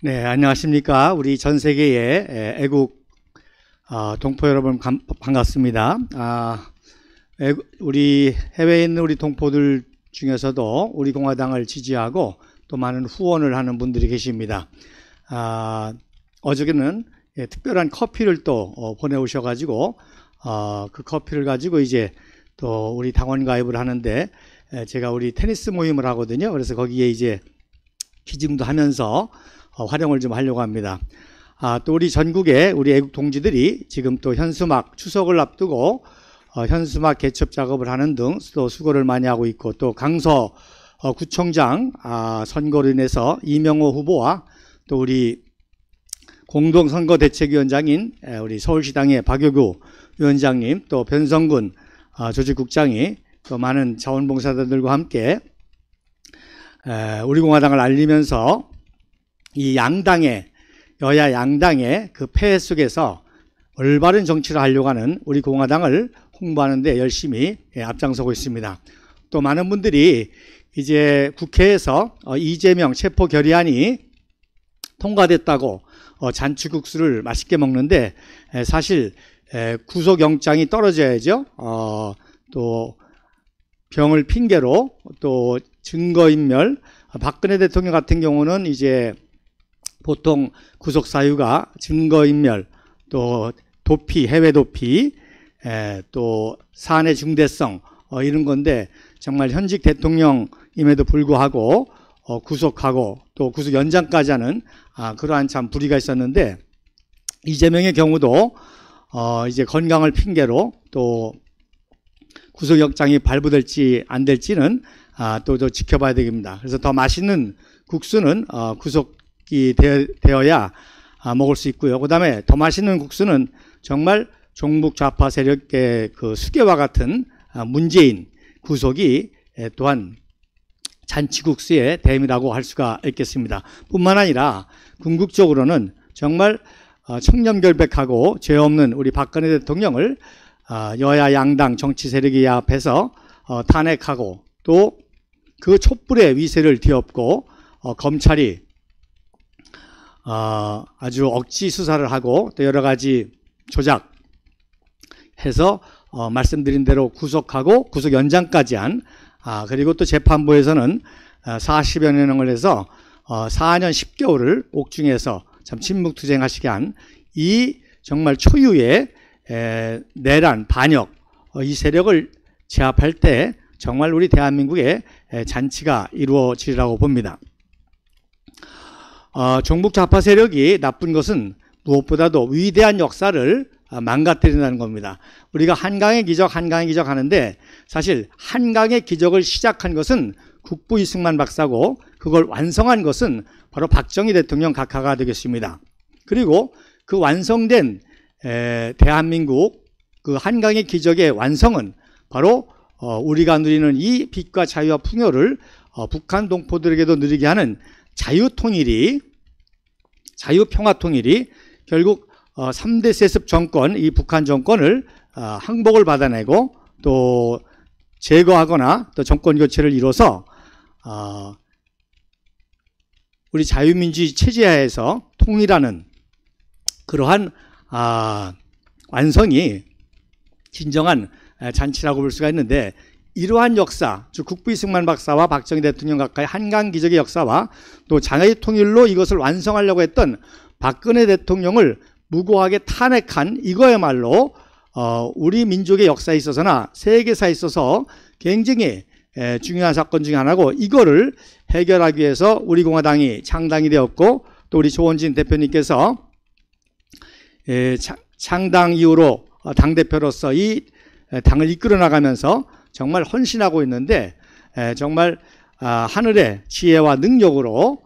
네, 안녕하십니까. 우리 전 세계의 애국 동포 여러분 반갑습니다. 우리 해외에 있는 우리 동포들 중에서도 우리 공화당을 지지하고 또 많은 후원을 하는 분들이 계십니다. 어저께는 특별한 커피를 또 보내오셔가지고 그 커피를 가지고 이제 또 우리 당원 가입을 하는데 제가 우리 테니스 모임을 하거든요. 그래서 거기에 이제 기증도 하면서 활용을 좀 하려고 합니다. 또 우리 전국에 우리 애국 동지들이 지금 또 현수막 추석을 앞두고 현수막 개첩 작업을 하는 등 또 수고를 많이 하고 있고, 또 강서 구청장 선거로 인해서 이명호 후보와 또 우리 공동선거대책위원장인 우리 서울시당의 박여구 위원장님, 또 변성군 조직국장이 또 많은 자원봉사자들과 함께 우리 공화당을 알리면서 이 여야 양당의 그 폐해 속에서 올바른 정치를 하려고 하는 우리 공화당을 홍보하는 데 열심히 앞장서고 있습니다. 또 많은 분들이 이제 국회에서 이재명 체포 결의안이 통과됐다고 잔치국수를 맛있게 먹는데, 사실 구속영장이 떨어져야죠. 또 병을 핑계로 또 증거인멸, 박근혜 대통령 같은 경우는 이제 보통 구속 사유가 증거인멸, 또 도피, 해외 도피, 또 사안의 중대성 이런 건데, 정말 현직 대통령임에도 불구하고 구속하고 또 구속 연장까지 하는 그러한 참 불의가 있었는데, 이재명의 경우도 이제 건강을 핑계로 또 구속영장이 발부될지 안 될지는 또 지켜봐야 되겠습니다. 그래서 더 맛있는 국수는 구속이 되어야 먹을 수 있고요. 그 다음에 더 맛있는 국수는 정말 종북 좌파 세력의 그 수계와 같은 문재인 구속이 또한 잔치국수의 댐이라고 할 수가 있겠습니다. 뿐만 아니라 궁극적으로는 정말 청렴결백하고 죄 없는 우리 박근혜 대통령을 여야 양당 정치 세력이 앞에서 탄핵하고, 또 그 촛불의 위세를 뒤엎고 검찰이 아주 억지 수사를 하고 또 여러 가지 조작해서 말씀드린 대로 구속하고 구속 연장까지 한, 그리고 또 재판부에서는 40여 년을 해서 4년 10개월을 옥중에서 참 침묵투쟁하시게 한 이 정말 초유의 내란 반역, 이 세력을 제압할 때 정말 우리 대한민국의 잔치가 이루어지리라고 봅니다. 종북 좌파 세력이 나쁜 것은 무엇보다도 위대한 역사를 망가뜨린다는 겁니다. 우리가 한강의 기적 하는데, 사실 한강의 기적을 시작한 것은 국부 이승만 박사고, 그걸 완성한 것은 바로 박정희 대통령 각하가 되겠습니다. 그리고 그 완성된 대한민국 그 한강의 기적의 완성은 바로 우리가 누리는 이 빛과 자유와 풍요를 북한 동포들에게도 누리게 하는 자유평화통일이 결국 3대 세습 정권, 이 북한 정권을 항복을 받아내고 또 제거하거나 또 정권 교체를 이뤄서 우리 자유민주주의 체제하에서 통일하는 그러한 완성이 진정한 잔치라고 볼 수가 있는데, 이러한 역사, 즉 국부 이승만 박사와 박정희 대통령 각하의 한강 기적의 역사와 또 장애의 통일로 이것을 완성하려고 했던 박근혜 대통령을 무고하게 탄핵한 이거야말로 우리 민족의 역사에 있어서나 세계사에 있어서 굉장히 중요한 사건 중에 하나고, 이거를 해결하기 위해서 우리 공화당이 창당이 되었고, 또 우리 조원진 대표님께서 창당 이후로 당대표로서 이 당을 이끌어 나가면서 정말 헌신하고 있는데, 정말 하늘의 지혜와 능력으로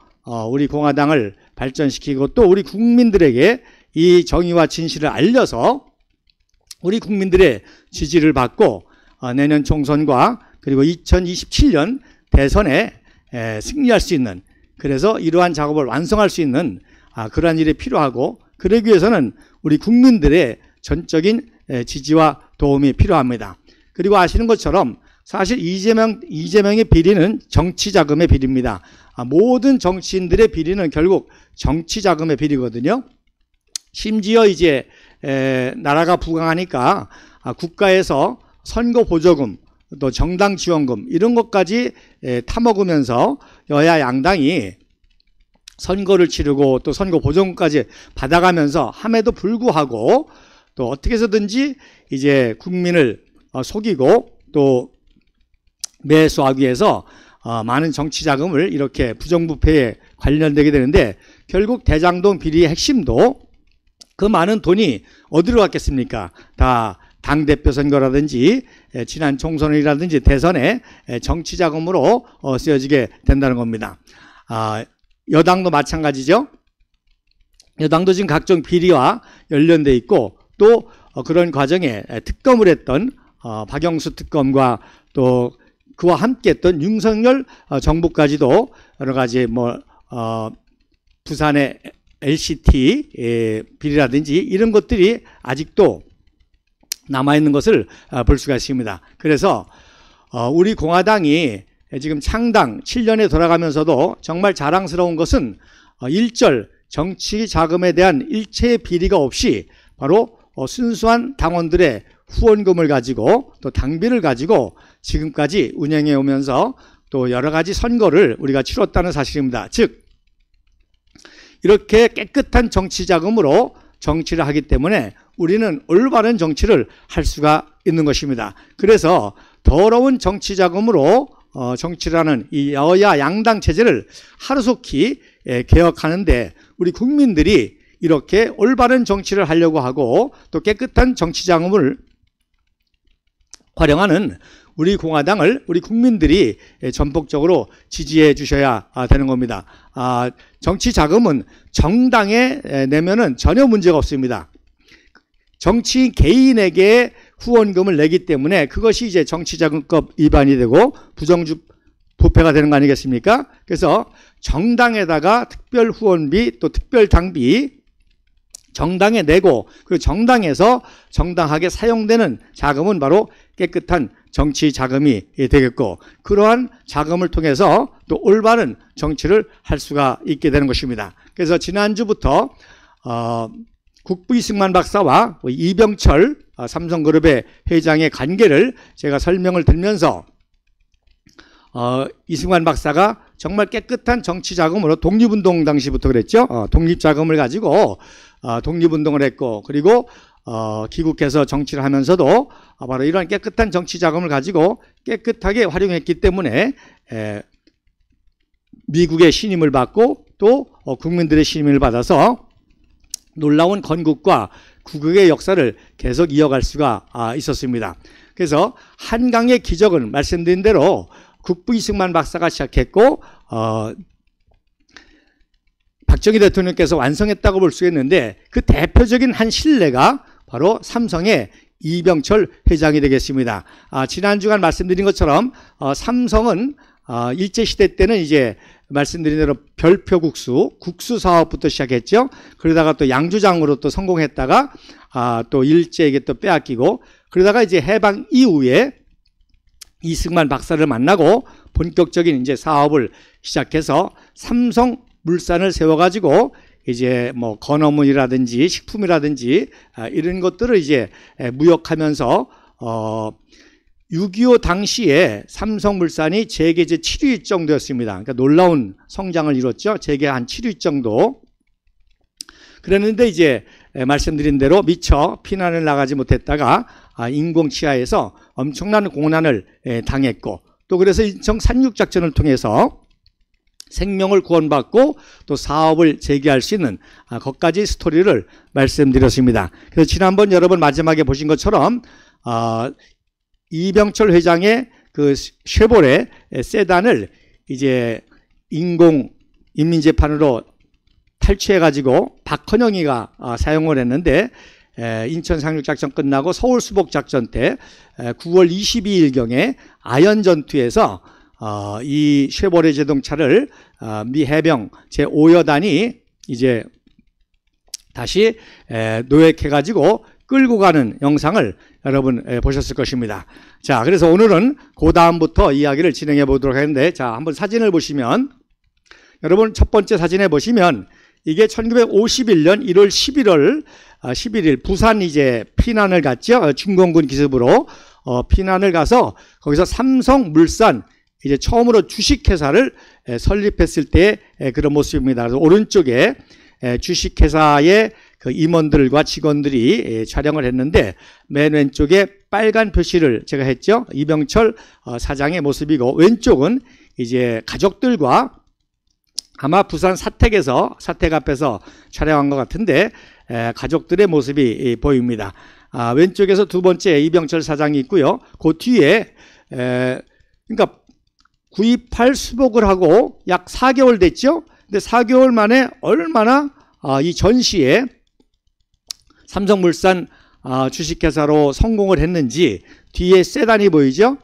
우리 공화당을 발전시키고 또 우리 국민들에게 이 정의와 진실을 알려서 우리 국민들의 지지를 받고 내년 총선과 그리고 2027년 대선에 승리할 수 있는, 그래서 이러한 작업을 완성할 수 있는 그러한 일이 필요하고, 그러기 위해서는 우리 국민들의 전적인 지지와 도움이 필요합니다. 그리고 아시는 것처럼 사실 이재명의 비리는 정치 자금의 비리입니다. 모든 정치인들의 비리는 결국 정치 자금의 비리거든요. 심지어 이제 나라가 부강하니까 국가에서 선거 보조금 또 정당 지원금 이런 것까지 타먹으면서 여야 양당이 선거를 치르고 또 선거 보조금까지 받아가면서 함에도 불구하고 또 어떻게 해서든지 이제 국민을 속이고 또 매수하기 위해서 많은 정치 자금을 이렇게 부정부패에 관련되게 되는데 결국 대장동 비리의 핵심도 그 많은 돈이 어디로 갔겠습니까? 다 당대표 선거라든지 지난 총선이라든지 대선에 정치 자금으로 쓰여지게 된다는 겁니다. 여당도 마찬가지죠. 여당도 지금 각종 비리와 연련돼 있고 또 그런 과정에 특검을 했던 박영수 특검과 또 그와 함께했던 윤석열 정부까지도 여러 가지 부산의 LCT 비리라든지 이런 것들이 아직도 남아있는 것을 볼 수가 있습니다. 그래서 우리 공화당이 지금 창당 7년에 돌아가면서도 정말 자랑스러운 것은 일절 정치 자금에 대한 일체의 비리가 없이 바로 순수한 당원들의 후원금을 가지고 또 당비를 가지고 지금까지 운영해 오면서 또 여러 가지 선거를 우리가 치렀다는 사실입니다. 즉 이렇게 깨끗한 정치 자금으로 정치를 하기 때문에 우리는 올바른 정치를 할 수가 있는 것입니다. 그래서 더러운 정치 자금으로 정치를 하는 이 여야 양당 체제를 하루속히 개혁하는데 우리 국민들이 이렇게 올바른 정치를 하려고 하고 또 깨끗한 정치 자금을 활용하는 우리 공화당을 우리 국민들이 전폭적으로 지지해 주셔야 되는 겁니다. 정치 자금은 정당에 내면은 전혀 문제가 없습니다. 정치인 개인에게 후원금을 내기 때문에 그것이 이제 정치자금법 위반이 되고 부정부패가 되는 거 아니겠습니까? 그래서 정당에다가 특별 후원비 또 특별 당비 정당에 내고 그리고 정당에서 정당하게 사용되는 자금은 바로 깨끗한 정치 자금이 되겠고 그러한 자금을 통해서 또 올바른 정치를 할 수가 있게 되는 것입니다. 그래서 지난주부터 국부 이승만 박사와 이병철 삼성그룹의 회장의 관계를 제가 설명을 드리면서 이승만 박사가 정말 깨끗한 정치 자금으로 독립운동 당시부터 그랬죠. 독립자금을 가지고 독립운동을 했고 그리고 귀국해서 정치를 하면서도 바로 이러한 깨끗한 정치 자금을 가지고 깨끗하게 활용했기 때문에 미국의 신임을 받고 또 국민들의 신임을 받아서 놀라운 건국과 국익의 역사를 계속 이어갈 수가 있었습니다. 그래서 한강의 기적은 말씀드린 대로 국부 이승만 박사가 시작했고 박정희 대통령께서 완성했다고 볼 수 있는데 그 대표적인 한 신뢰가 바로 삼성의 이병철 회장이 되겠습니다. 지난 주간 말씀드린 것처럼 삼성은 일제시대 때는 이제 말씀드린 대로 별표국수, 국수 사업부터 시작했죠. 그러다가 또 양조장으로 또 성공했다가 또 일제에게 또 빼앗기고 그러다가 이제 해방 이후에 이승만 박사를 만나고 본격적인 이제 사업을 시작해서 삼성물산을 세워가지고 이제 뭐 건어물이라든지 식품이라든지 이런 것들을 이제 무역하면서 6.25 당시에 삼성물산이 재계 제 7위 정도였습니다. 그러니까 놀라운 성장을 이뤘죠. 재계 한 7위 정도. 그랬는데 이제 말씀드린 대로 미처 피난을 나가지 못했다가 인공치하에서 엄청난 공난을 당했고 또 그래서 인천 상륙작전을 통해서 생명을 구원받고 또 사업을 재개할 수 있는 것까지 스토리를 말씀드렸습니다. 그래서 지난번 여러분 마지막에 보신 것처럼 이병철 회장의 그 쉐보레 세단을 이제 인민재판으로 탈취해가지고 박헌영이가 사용을 했는데 인천 상륙작전 끝나고 서울 수복작전 때 9월 22일경에 아연전투에서 이 쉐보레 자동차를 미 해병 제5여단이 이제 다시 노획해가지고 끌고 가는 영상을 여러분 보셨을 것입니다. 자, 그래서 오늘은 그 다음부터 이야기를 진행해 보도록 하는데, 자, 한번 사진을 보시면, 여러분 첫 번째 사진에 보시면 이게 1951년 1월 11일 부산 이제 피난을 갔죠. 중공군 기습으로 피난을 가서 거기서 삼성물산 이제 처음으로 주식회사를 설립했을 때 그런 모습입니다. 그래서 오른쪽에 주식회사의 그 임원들과 직원들이 촬영을 했는데, 맨 왼쪽에 빨간 표시를 제가 했죠. 이병철 사장의 모습이고, 왼쪽은 이제 가족들과 아마 부산 사택 앞에서 촬영한 것 같은데 가족들의 모습이 보입니다. 왼쪽에서 두 번째 이병철 사장이 있고요. 그 뒤에 그러니까 구입할 수복을 하고 약 4개월 됐죠. 근데 4개월 만에 얼마나 이 전시에 삼성물산 주식회사로 성공을 했는지, 뒤에 세단이 보이죠.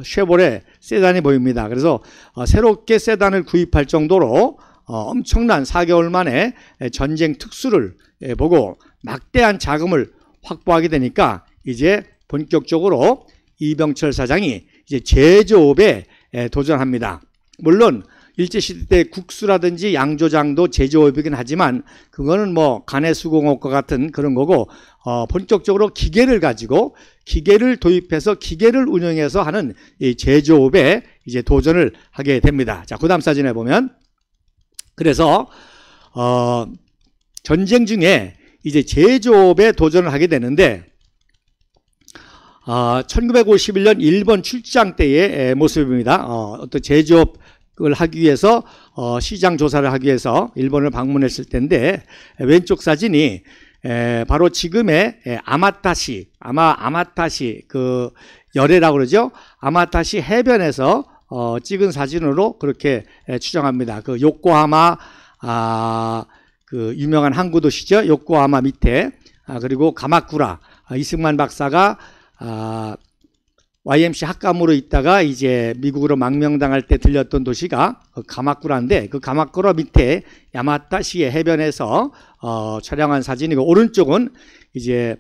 쉐보레 세단이 보입니다. 그래서 새롭게 세단을 구입할 정도로 엄청난 4개월 만에 전쟁 특수를 보고 막대한 자금을 확보하게 되니까 이제 본격적으로 이병철 사장이 이제 제조업에 도전합니다. 물론 일제시대 때 국수라든지 양조장도 제조업이긴 하지만 그거는 뭐 간해수공업과 같은 그런 거고, 본격적으로 기계를 가지고 기계를 도입해서 기계를 운영해서 하는 이 제조업에 이제 도전을 하게 됩니다. 자, 그 다음 사진에 보면, 그래서 전쟁 중에 이제 제조업에 도전을 하게 되는데, 1951년 일본 출장 때의 모습입니다. 어떤 제조업을 하기 위해서 시장 조사를 하기 위해서 일본을 방문했을 때인데, 왼쪽 사진이 바로 지금의 아마타시 그 열해라고 그러죠. 아마타시 해변에서 찍은 사진으로 그렇게 추정합니다. 그 요코하마 그 유명한 항구 도시죠. 요코하마 밑에 그리고 가마쿠라, 이승만 박사가 YMC 학감으로 있다가 이제 미국으로 망명당할 때 들렸던 도시가 가마쿠라인데, 그 가마쿠라 밑에 야마타시의 해변에서 촬영한 사진이고, 오른쪽은 이제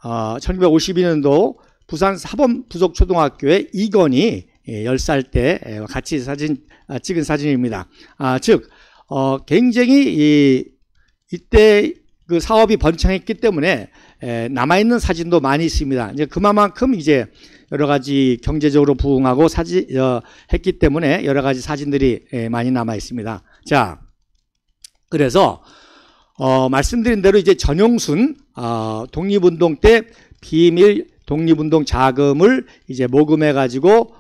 1952년도 부산 사범부속초등학교의 이건희 10살 때 같이 찍은 사진입니다. 즉 굉장히 이때 그 사업이 번창했기 때문에 남아있는 사진도 많이 있습니다. 이제 그만큼 이제 여러 가지 경제적으로 부흥하고 했기 때문에 여러 가지 사진들이 많이 남아 있습니다. 자, 그래서 말씀드린 대로 이제 전용순 독립운동 때 비밀 독립운동 자금을 이제 모금해 가지고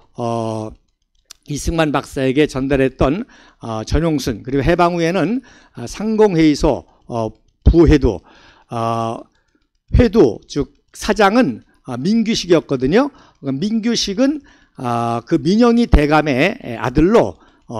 이승만 박사에게 전달했던 전용순, 그리고 해방 후에는 상공회의소 부회도, 회도 즉 사장은 민규식이었거든요. 민규식은 그 민영이 대감의 아들로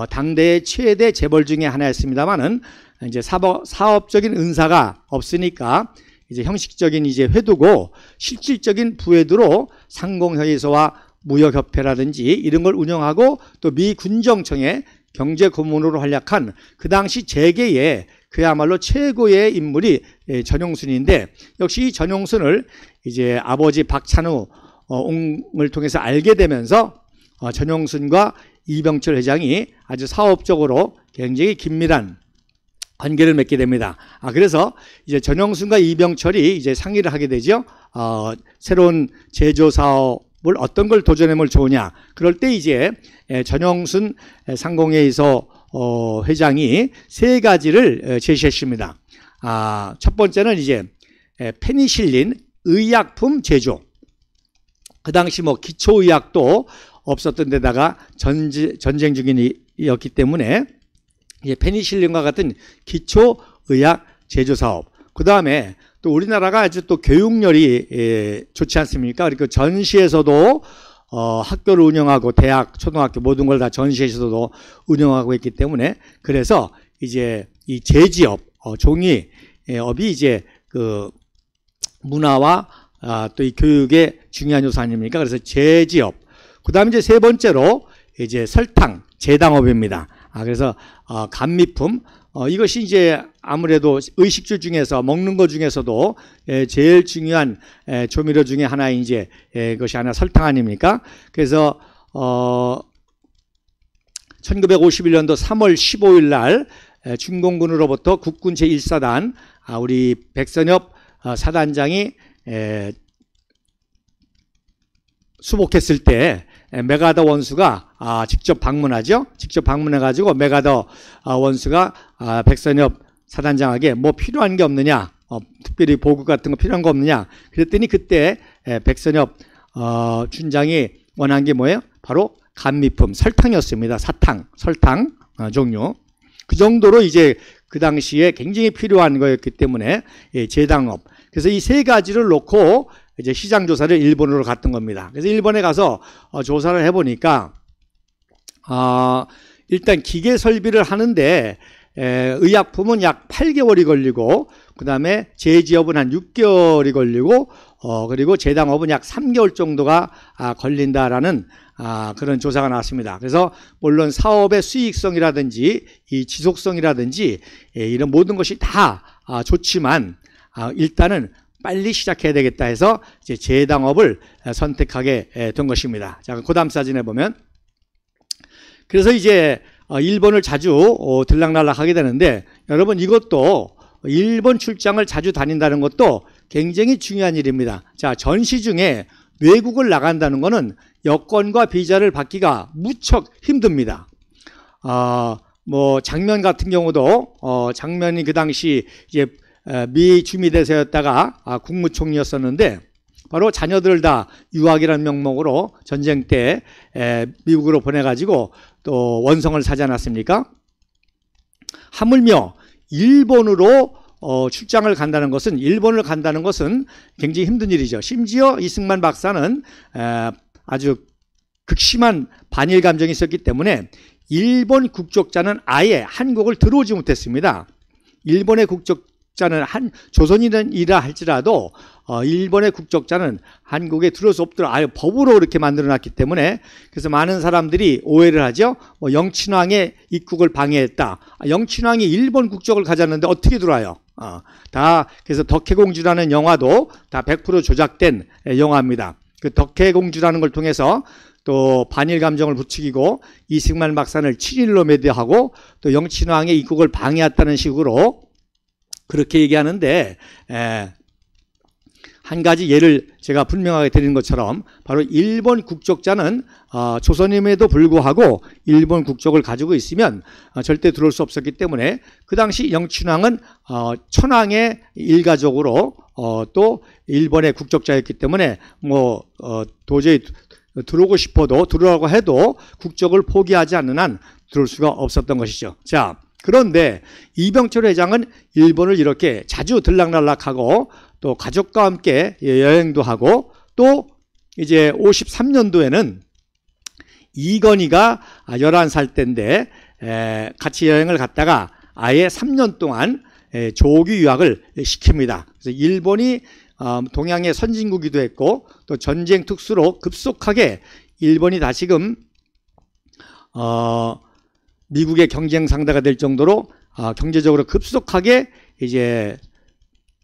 당대의 최대 재벌 중에 하나였습니다만은 이제 사업적인 은사가 없으니까 이제 형식적인 이제 회도고, 실질적인 부회도로 상공회의소와 무역협회라든지 이런 걸 운영하고, 또 미 군정청의 경제고문으로 활약한 그 당시 재계의 그야말로 최고의 인물이 전용순인데, 역시 이 전용순을 이제 아버지 박찬우 옹을 통해서 알게 되면서 전용순과 이병철 회장이 아주 사업적으로 굉장히 긴밀한 관계를 맺게 됩니다. 그래서 이제 전용순과 이병철이 이제 상의를 하게 되죠. 새로운 제조 사업을 어떤 걸 도전하면 좋으냐. 그럴 때 이제 전용순 상공회의소 회장이 세 가지를 제시했습니다. 첫 번째는 이제 페니실린 의약품 제조. 그 당시 뭐 기초의학도 없었던 데다가 전쟁 중이었기 때문에 이제 페니실린과 같은 기초의학 제조 사업. 그 다음에 또 우리나라가 아주 또 교육열이 좋지 않습니까? 그리고 전시에서도 학교를 운영하고 대학, 초등학교 모든 걸 다 전시에서도 운영하고 있기 때문에, 그래서 이제 이 제지업, 종이업이 이제 그 문화와 또 이 교육의 중요한 요소 아닙니까? 그래서 제지업. 그 다음에 이제 세 번째로 이제 설탕, 제당업입니다. 그래서 감미품, 이것이 이제 아무래도 의식주 중에서 먹는 것 중에서도 제일 중요한 조미료 중에 하나인 이제 그것이 하나 설탕 아닙니까? 그래서 1951년도 3월 15일 날 중공군으로부터 국군 제1사단 우리 백선엽 사단장이 수복했을 때 메가더 원수가 직접 방문하죠. 직접 방문해가지고 메가더 원수가 백선엽 사단장에게 뭐 필요한 게 없느냐, 특별히 보급 같은 거 필요한 거 없느냐. 그랬더니 그때 백선엽 준장이 원한 게 뭐예요? 바로 감미품 설탕이었습니다. 사탕, 설탕 종류. 그 정도로 이제 그 당시에 굉장히 필요한 거였기 때문에 제당업. 그래서 이 세 가지를 놓고 이제 시장 조사를 일본으로 갔던 겁니다. 그래서 일본에 가서 조사를 해보니까 일단 기계 설비를 하는데 의약품은 약 8개월이 걸리고 그 다음에 제지업은 한 6개월이 걸리고 그리고 제당업은 약 3개월 정도가 걸린다라는 그런 조사가 나왔습니다. 그래서 물론 사업의 수익성이라든지 이 지속성이라든지 이런 모든 것이 다 좋지만 일단은 빨리 시작해야 되겠다 해서 이제 제당업을 선택하게 된 것입니다. 자, 그 다음 사진에 보면 그래서 이제 일본을 자주 들락날락 하게 되는데 여러분 이것도 일본 출장을 자주 다닌다는 것도 굉장히 중요한 일입니다. 자, 전시 중에 외국을 나간다는 것은 여권과 비자를 받기가 무척 힘듭니다. 뭐 장면 같은 경우도 장면이 그 당시 이제 미 주미대사였다가 국무총리였었는데 바로 자녀들을 다 유학이라는 명목으로 전쟁 때 미국으로 보내가지고 또 원성을 사지 않았습니까? 하물며 일본으로 출장을 간다는 것은 일본을 간다는 것은 굉장히 힘든 일이죠. 심지어 이승만 박사는 아주 극심한 반일 감정이 있었기 때문에 일본 국적자는 아예 한국을 들어오지 못했습니다. 일본의 국적자는 조선인이라 할지라도 일본의 국적자는 한국에 들어올 수 없도록 아예 법으로 그렇게 만들어놨기 때문에 그래서 많은 사람들이 오해를 하죠. 영친왕의 입국을 방해했다. 영친왕이 일본 국적을 가졌는데 어떻게 들어와요? 다 그래서 덕혜공주라는 영화도 다 100% 조작된 영화입니다. 그 덕혜공주라는 걸 통해서 또 반일 감정을 부추기고 이승만 박사를 친일로 매도하고 또 영친왕의 입국을 방해했다는 식으로 그렇게 얘기하는데 한 가지 예를 제가 분명하게 드리는 것처럼 바로 일본 국적자는 조선임에도 불구하고 일본 국적을 가지고 있으면 절대 들어올 수 없었기 때문에 그 당시 영친왕은 천황의 일가족으로 또 일본의 국적자였기 때문에 뭐 도저히 들어오고 싶어도 들어오라고 해도 국적을 포기하지 않는 한 들어올 수가 없었던 것이죠. 자, 그런데 이병철 회장은 일본을 이렇게 자주 들락날락하고 또 가족과 함께 여행도 하고 또 이제 53년도에는 이건희가 11살 때인데 같이 여행을 갔다가 아예 3년 동안 조기 유학을 시킵니다. 그래서 일본이 동양의 선진국이기도 했고 또 전쟁 특수로 급속하게 일본이 다시금 미국의 경쟁 상대가 될 정도로 경제적으로 급속하게 이제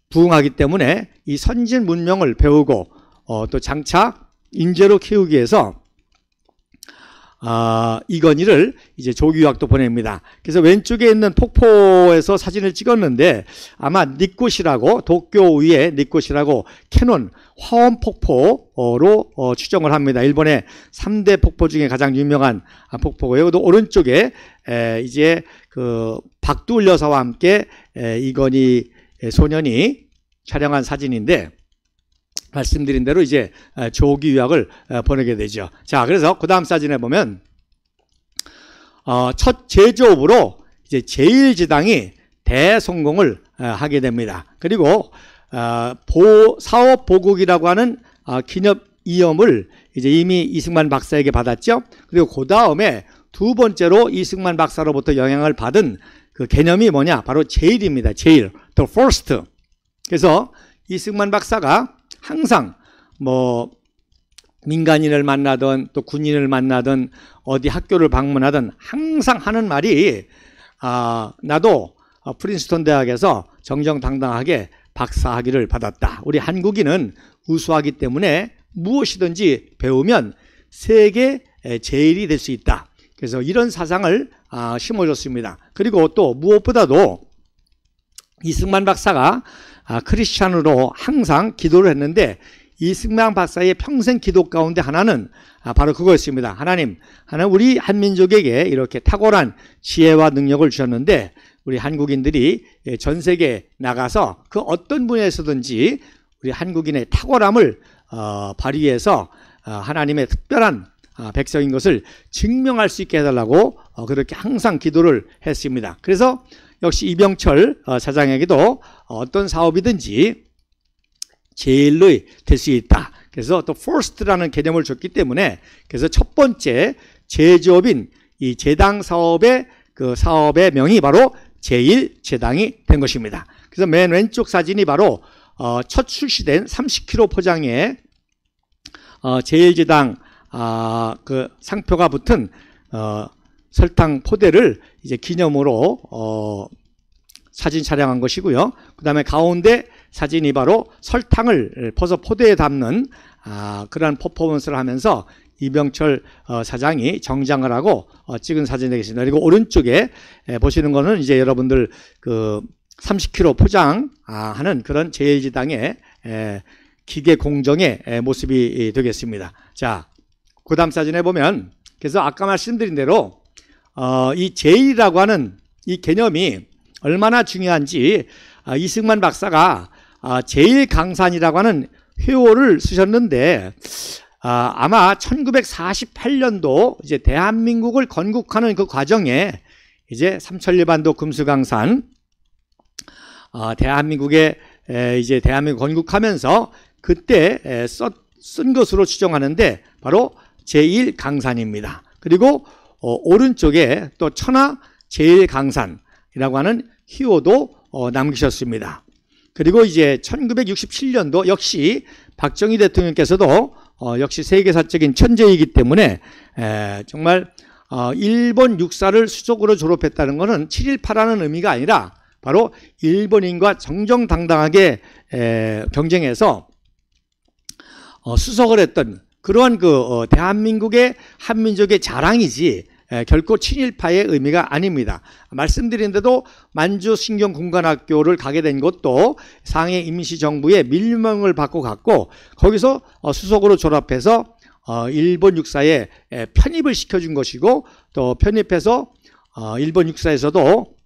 부흥하기 때문에 이 선진 문명을 배우고 또 장차 인재로 키우기 위해서 이건희를 이제 조기 유학도 보냅니다. 그래서 왼쪽에 있는 폭포에서 사진을 찍었는데 아마 니꽃이라고 도쿄 위에 니꽃이라고 캐논 화원 폭포로 추정을 합니다. 일본의 3대 폭포 중에 가장 유명한 폭포고요. 또 오른쪽에 이제 그 박두울 여사와 함께 이건희 소년이 촬영한 사진인데 말씀드린 대로 이제 조기 유학을 보내게 되죠. 자, 그래서 그 다음 사진에 보면 첫 제조업으로 이제 제1지당이 대성공을 하게 됩니다. 그리고 사업 보국이라고 하는 기념이염을 이제 이미 이승만 박사에게 받았죠. 그리고 그 다음에 두 번째로 이승만 박사로부터 영향을 받은 그 개념이 뭐냐? 바로 제일입니다. 제일, the first. 그래서 이승만 박사가 항상 뭐 민간인을 만나든 또 군인을 만나든 어디 학교를 방문하든 항상 하는 말이 나도 프린스턴 대학에서 정정당당하게 박사학위를 받았다. 우리 한국인은 우수하기 때문에 무엇이든지 배우면 세계 제일이 될 수 있다. 그래서 이런 사상을 심어줬습니다. 그리고 또 무엇보다도 이승만 박사가 크리스찬으로 항상 기도를 했는데 이승만 박사의 평생 기도 가운데 하나는 바로 그거였습니다. 하나님 우리 한민족에게 이렇게 탁월한 지혜와 능력을 주셨는데 우리 한국인들이 전 세계에 나가서 그 어떤 분야에서든지 우리 한국인의 탁월함을 발휘해서 하나님의 특별한 백성인 것을 증명할 수 있게 해달라고 그렇게 항상 기도를 했습니다. 그래서 역시 이병철 사장에게도 어떤 사업이든지 제일로 될 수 있다. 그래서 또 first라는 개념을 줬기 때문에 그래서 첫 번째 제조업인 이 제당 사업의 그 사업의 명이 바로 제일제당이 된 것입니다. 그래서 맨 왼쪽 사진이 바로 첫 출시된 30kg 포장에 제일제당 그 상표가 붙은 설탕 포대를 이제 기념으로 사진 촬영한 것이고요. 그 다음에 가운데 사진이 바로 설탕을 퍼서 포대에 담는 그러한 퍼포먼스를 하면서 이병철 사장이 정장을 하고 찍은 사진이 되겠습니다. 그리고 오른쪽에 보시는 거는 이제 여러분들 그 30kg 포장하는 그런 제일제당의 기계 공정의 모습이 되겠습니다. 자, 그 다음 사진에 보면 그래서 아까 말씀드린 대로 이 제일이라고 하는 이 개념이 얼마나 중요한지 이승만 박사가 제일강산이라고 하는 회호를 쓰셨는데 아마 1948년도 이제 대한민국을 건국하는 그 과정에 이제 삼천리반도 금수강산 대한민국에 이제 대한민국 건국하면서 그때 쓴 것으로 추정하는데 바로 제1강산입니다. 그리고 오른쪽에 또 천하 제1강산이라고 하는 희호도 남기셨습니다. 그리고 이제 1967년도 역시 박정희 대통령께서도 역시 세계사적인 천재이기 때문에 정말 일본 육사를 수족으로 졸업했다는 것은 7.18하는 의미가 아니라 바로 일본인과 정정당당하게 경쟁해서 수석을 했던 그러한 그 대한민국의 한민족의 자랑이지 결코 친일파의 의미가 아닙니다. 말씀드린 대로 만주신경군관학교를 가게 된 것도 상해 임시정부의 밀명을 받고 갔고 거기서 수석으로 졸업해서 일본 육사에 편입을 시켜준 것이고 또 편입해서 일본 육사에서도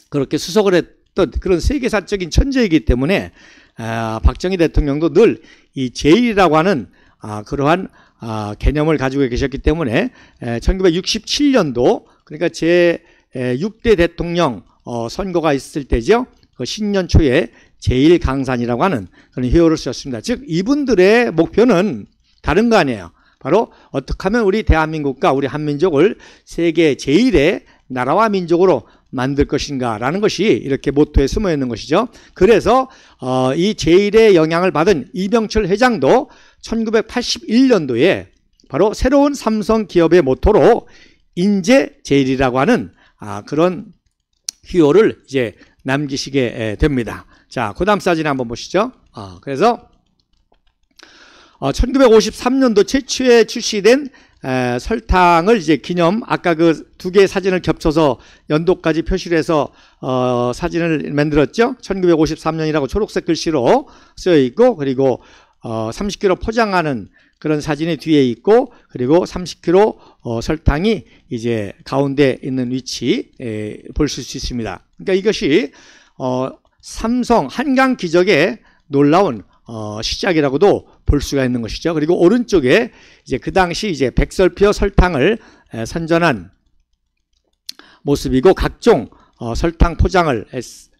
그렇게 수석을 했던 그런 세계사적인 천재이기 때문에 박정희 대통령도 늘 이 제일이라고 하는 그러한 개념을 가지고 계셨기 때문에 1967년도 그러니까 제6대 대통령 선거가 있을 때죠. 그 신년 초에 제1강산이라고 하는 그런 회호를 쓰셨습니다. 즉 이분들의 목표는 다른 거 아니에요. 바로 어떻게 하면 우리 대한민국과 우리 한민족을 세계 제1의 나라와 민족으로 만들 것인가 라는 것이 이렇게 모토에 숨어 있는 것이죠. 그래서 이 제1의 영향을 받은 이병철 회장도 1981년도에 바로 새로운 삼성 기업의 모토로 인재 제일이라고 하는 그런 희호를 이제 남기시게 됩니다. 자, 그 다음 사진 한번 보시죠. 그래서 1953년도 최초에 출시된 설탕을 이제 기념 아까 그 두 개의 사진을 겹쳐서 연도까지 표시를 해서 사진을 만들었죠. 1953년이라고 초록색 글씨로 쓰여 있고 그리고 30kg 포장하는 그런 사진이 뒤에 있고 그리고 30kg 설탕이 이제 가운데 있는 위치 보실 수 있습니다. 그러니까 이것이 삼성 한강 기적의 놀라운 시작이라고도 볼 수가 있는 것이죠. 그리고 오른쪽에 이제 그 당시 이제 백설표 설탕을 선전한 모습이고 각종 설탕 포장을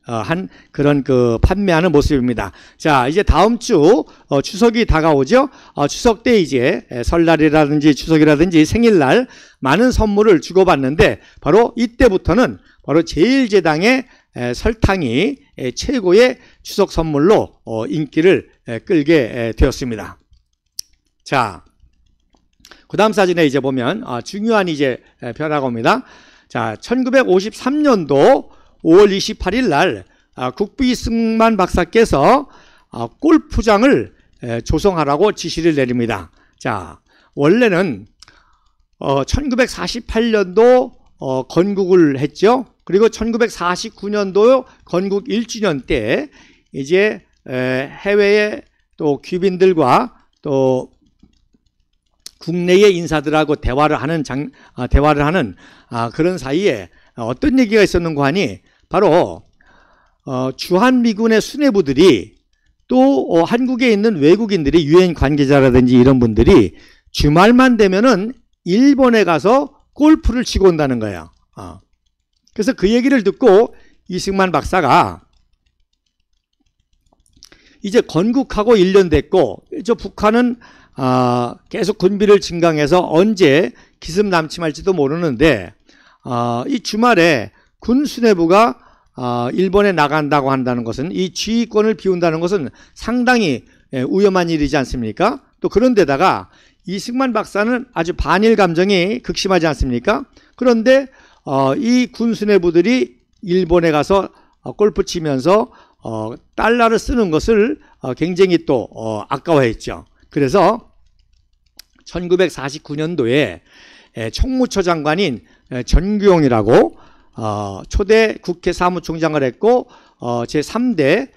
한 그런 그 판매하는 모습입니다. 자, 이제 다음 주 추석이 다가오죠. 추석 때 이제 설날이라든지 추석이라든지 생일날 많은 선물을 주고받는데 바로 이때부터는 바로 제일제당의 설탕이 최고의 추석 선물로 인기를 끌게 되었습니다. 자, 그 다음 사진에 이제 보면 중요한 이제 변화가 옵니다. 자, 1953년도 5월 28일 날 국부 이승만 박사께서 골프장을 조성하라고 지시를 내립니다. 자, 원래는 1948년도 건국을 했죠. 그리고 1949년도 건국 1주년 때 이제 해외의 또 귀빈들과 또 국내의 인사들하고 대화를 하는 그런 사이에 어떤 얘기가 있었는가 하니 바로 주한미군의 수뇌부들이 또 한국에 있는 외국인들이 유엔 관계자라든지 이런 분들이 주말만 되면은 일본에 가서 골프를 치고 온다는 거예요. 그래서 그 얘기를 듣고 이승만 박사가 이제 건국하고 1년 됐고 저 북한은 계속 군비를 증강해서 언제 기습남침할지도 모르는데 이 주말에 군 수뇌부가 일본에 나간다고 한다는 것은 이 지휘권을 비운다는 것은 상당히 위험한 일이지 않습니까? 또 그런데다가 이승만 박사는 아주 반일 감정이 극심하지 않습니까? 그런데 이 군 수뇌부들이 일본에 가서 골프 치면서 달러를 쓰는 것을 굉장히 또 아까워했죠. 그래서 1949년도에 총무처 장관인 전규용이라고 초대 국회 사무총장을 했고 제3대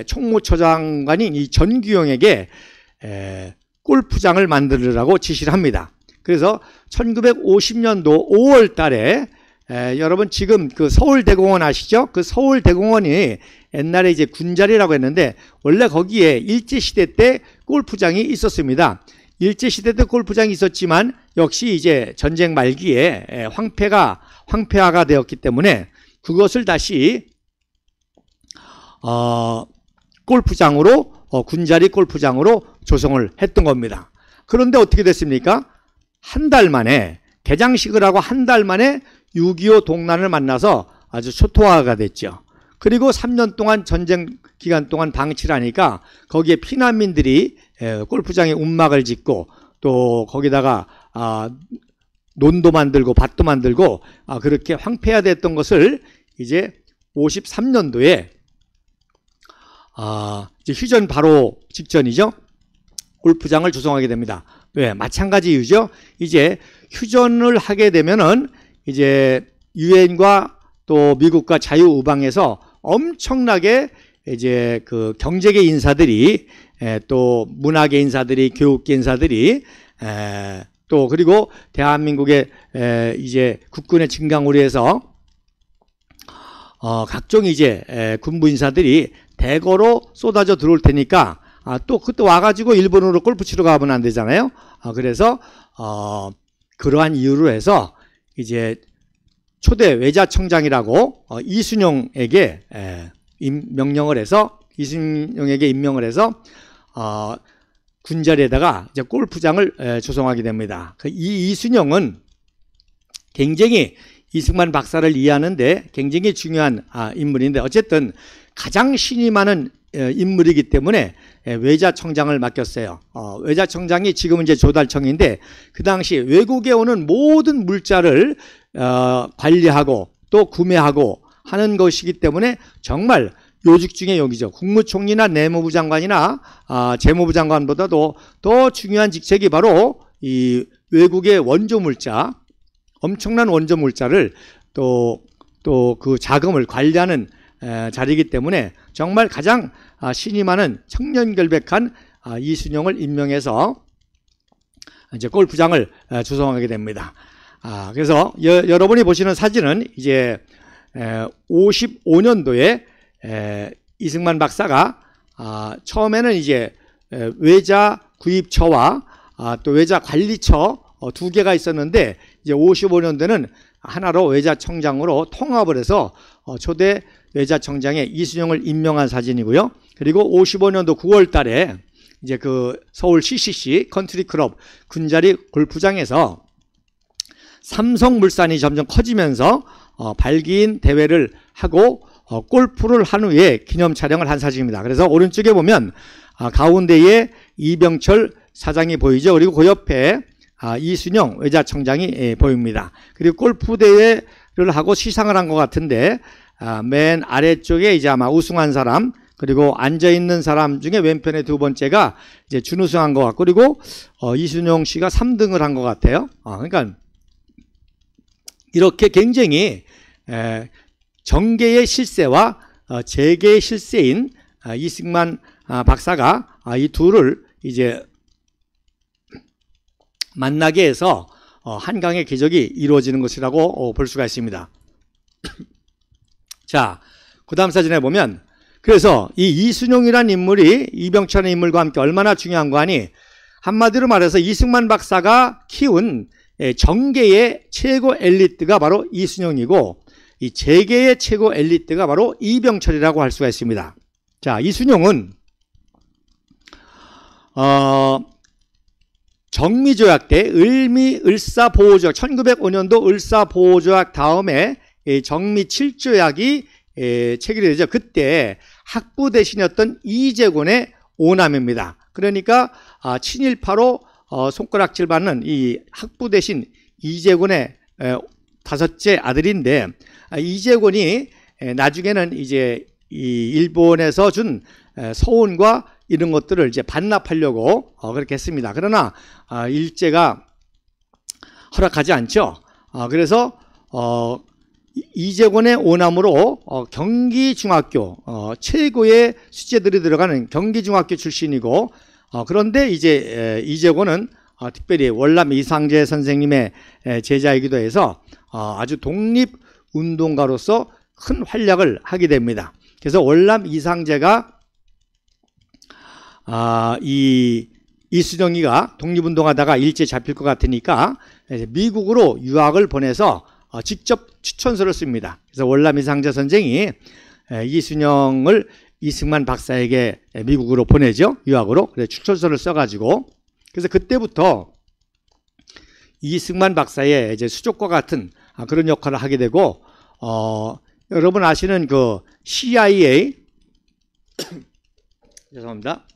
총무처 장관인 이 전규용에게 골프장을 만들으라고 지시를 합니다. 그래서 1950년도 5월 달에 여러분 지금 그 서울대공원 아시죠? 그 서울대공원이 옛날에 이제 군자리라고 했는데 원래 거기에 일제시대 때 골프장이 있었습니다. 일제시대 때 골프장이 있었지만 역시 이제 전쟁 말기에 황폐화가 되었기 때문에 그것을 다시 골프장으로 군자리 골프장으로 조성을 했던 겁니다. 그런데 어떻게 됐습니까? 한 달 만에 개장식을 하고 한 달 만에 6.25 동란을 만나서 아주 초토화가 됐죠. 그리고 3년 동안 전쟁 기간 동안 방치를 하니까 거기에 피난민들이 골프장에 움막을 짓고 또 거기다가 논도 만들고 밭도 만들고 그렇게 황폐화됐던 것을 이제 53년도에 이제 휴전 바로 직전이죠. 골프장을 조성하게 됩니다. 왜? 마찬가지 이유죠. 이제 휴전을 하게 되면은 이제 유엔과 또 미국과 자유우방에서 엄청나게 이제 그 경제계 인사들이 또 문화계 인사들이 교육계 인사들이 또 그리고 대한민국의 이제 국군의 증강으로 해서 각종 이제 군부 인사들이 대거로 쏟아져 들어올 테니까 또 그때 와가지고 일본으로 골프 치러 가면 안 되잖아요. 그래서 그러한 이유로 해서 이제 초대 외자청장이라고 이순용에게 임명을 해서 군자리에다가 이제 골프장을 조성하게 됩니다. 이 이순용은 굉장히 이승만 박사를 이해하는데 굉장히 중요한 인물인데 어쨌든 가장 신이 많은 인물이기 때문에 외자청장을 맡겼어요. 외자청장이 지금은 이제 조달청인데 그 당시 외국에 오는 모든 물자를 관리하고 또 구매하고 하는 것이기 때문에 정말 요직 중에 요직이죠. 국무총리나 내무부 장관이나 재무부 장관보다도 더 중요한 직책이 바로 이 외국의 원조 물자, 엄청난 원조 물자를 또 그 자금을 관리하는 자리이기 때문에 정말 가장 신이 많은 청년결백한 이순용을 임명해서 이제 골프장을 조성하게 됩니다. 그래서 여러분이 보시는 사진은 이제 55년도에 이승만 박사가 처음에는 이제 외자 구입처와 또 외자 관리처 두 개가 있었는데 이제 55년도에는 하나로 외자청장으로 통합을 해서 초대 외자청장에 이순용을 임명한 사진이고요. 그리고 55년도 9월 달에 이제 그 서울 CCC 컨트리클럽 군자리 골프장에서 삼성물산이 점점 커지면서 발기인 대회를 하고 골프를 한 후에 기념 촬영을 한 사진입니다. 그래서 오른쪽에 보면 가운데에 이병철 사장이 보이죠. 그리고 그 옆에 이순용 외자청장이 보입니다. 그리고 골프 대회를 하고 시상을 한 것 같은데 맨 아래쪽에 이제 아마 우승한 사람, 그리고 앉아있는 사람 중에 왼편의 두 번째가 이제 준우승한 것 같고, 그리고 이순용 씨가 3등을 한 것 같아요. 그러니까 이렇게 굉장히 정계의 실세와 재계의 실세인 이승만 박사가 이 둘을 이제 만나게 해서 한강의 기적이 이루어지는 것이라고 볼 수가 있습니다. 자, 그 다음 사진에 보면, 그래서 이 이순용이라는 인물이 이병철의 인물과 함께 얼마나 중요한 거 아니, 한마디로 말해서 이승만 박사가 키운 정계의 최고 엘리트가 바로 이순용이고, 이 재계의 최고 엘리트가 바로 이병철이라고 할 수가 있습니다. 자, 이순용은 정미조약 때 을사보호조약, 1905년도 을사보호조약 다음에 정미 7조약이 체결되죠. 그때 학부 대신이었던 이재곤의 오남입니다. 그러니까 친일파로 손가락질 받는 이 학부 대신 이재곤의 다섯째 아들인데, 이재곤이 나중에는 이제 이 일본에서 준 서원과 이런 것들을 이제 반납하려고 그렇게 했습니다. 그러나 일제가 허락하지 않죠. 그래서 이재곤의 오남으로 경기중학교 최고의 수재들이 들어가는 경기중학교 출신이고, 그런데 이제 이재곤은 특별히 월남 이상재 선생님의 제자이기도 해서 아주 독립운동가로서 큰 활약을 하게 됩니다. 그래서 월남 이상재가 이 이순용이가 독립운동하다가 일제 잡힐 것 같으니까 미국으로 유학을 보내서 직접 추천서를 씁니다. 그래서 월남 이상재 선생이 이순용을 이승만 박사에게 미국으로 보내죠. 유학으로. 그래서 추천서를 써가지고, 그래서 그때부터 이승만 박사의 이제 수족과 같은 그런 역할을 하게 되고, 여러분 아시는 그 CIA 죄송합니다.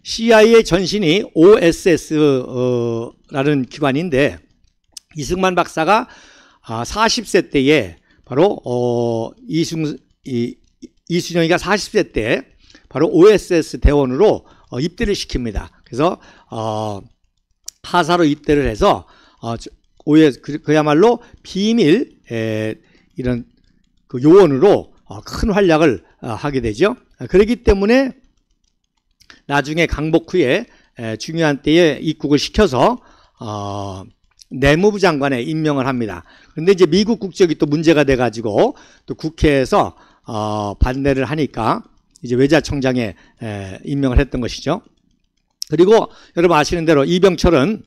CIA 전신이 OSS라는 기관인데, 이승만 박사가 40세 때에 바로 이순용이가 40세 때 바로 OSS 대원으로 입대를 시킵니다. 그래서 하사로 입대를 해서 그야말로 비밀 이런 그 요원으로 큰 활약을 하게 되죠. 그렇기 때문에 나중에 강복 후에 중요한 때에 입국을 시켜서 내무부 장관에 임명을 합니다. 그런데 이제 미국 국적이 또 문제가 돼가지고 또 국회에서 반대를 하니까 이제 외자청장에 임명을 했던 것이죠. 그리고 여러분 아시는 대로 이병철은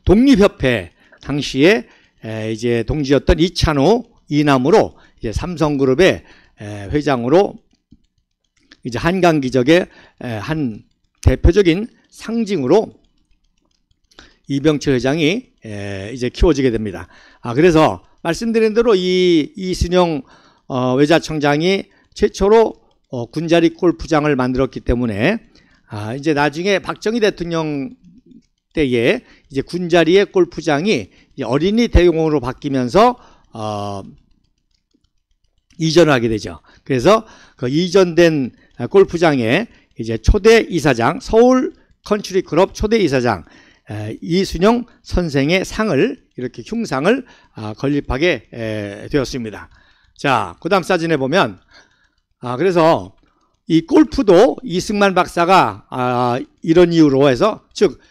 독립협회 당시에 이제 동지였던 이찬호 이남으로 이제 삼성그룹의 회장으로 이제 한강 기적의 한 대표적인 상징으로 이병철 회장이 이제 키워지게 됩니다. 그래서 말씀드린 대로 이 이순용 외자청장이 최초로 군자리 골프장을 만들었기 때문에 이제 나중에 박정희 대통령 때에 이제 군자리의 골프장이 이제 어린이 대용으로 바뀌면서 이전을 하게 되죠. 그래서 그 이전된 골프장에 이제 초대 이사장, 서울 컨트리 클럽 초대 이사장 이순용 선생의 상을, 이렇게 흉상을 건립하게 되었습니다. 자, 그 다음 사진에 보면 그래서 이 골프도 이승만 박사가 이런 이유로 해서, 즉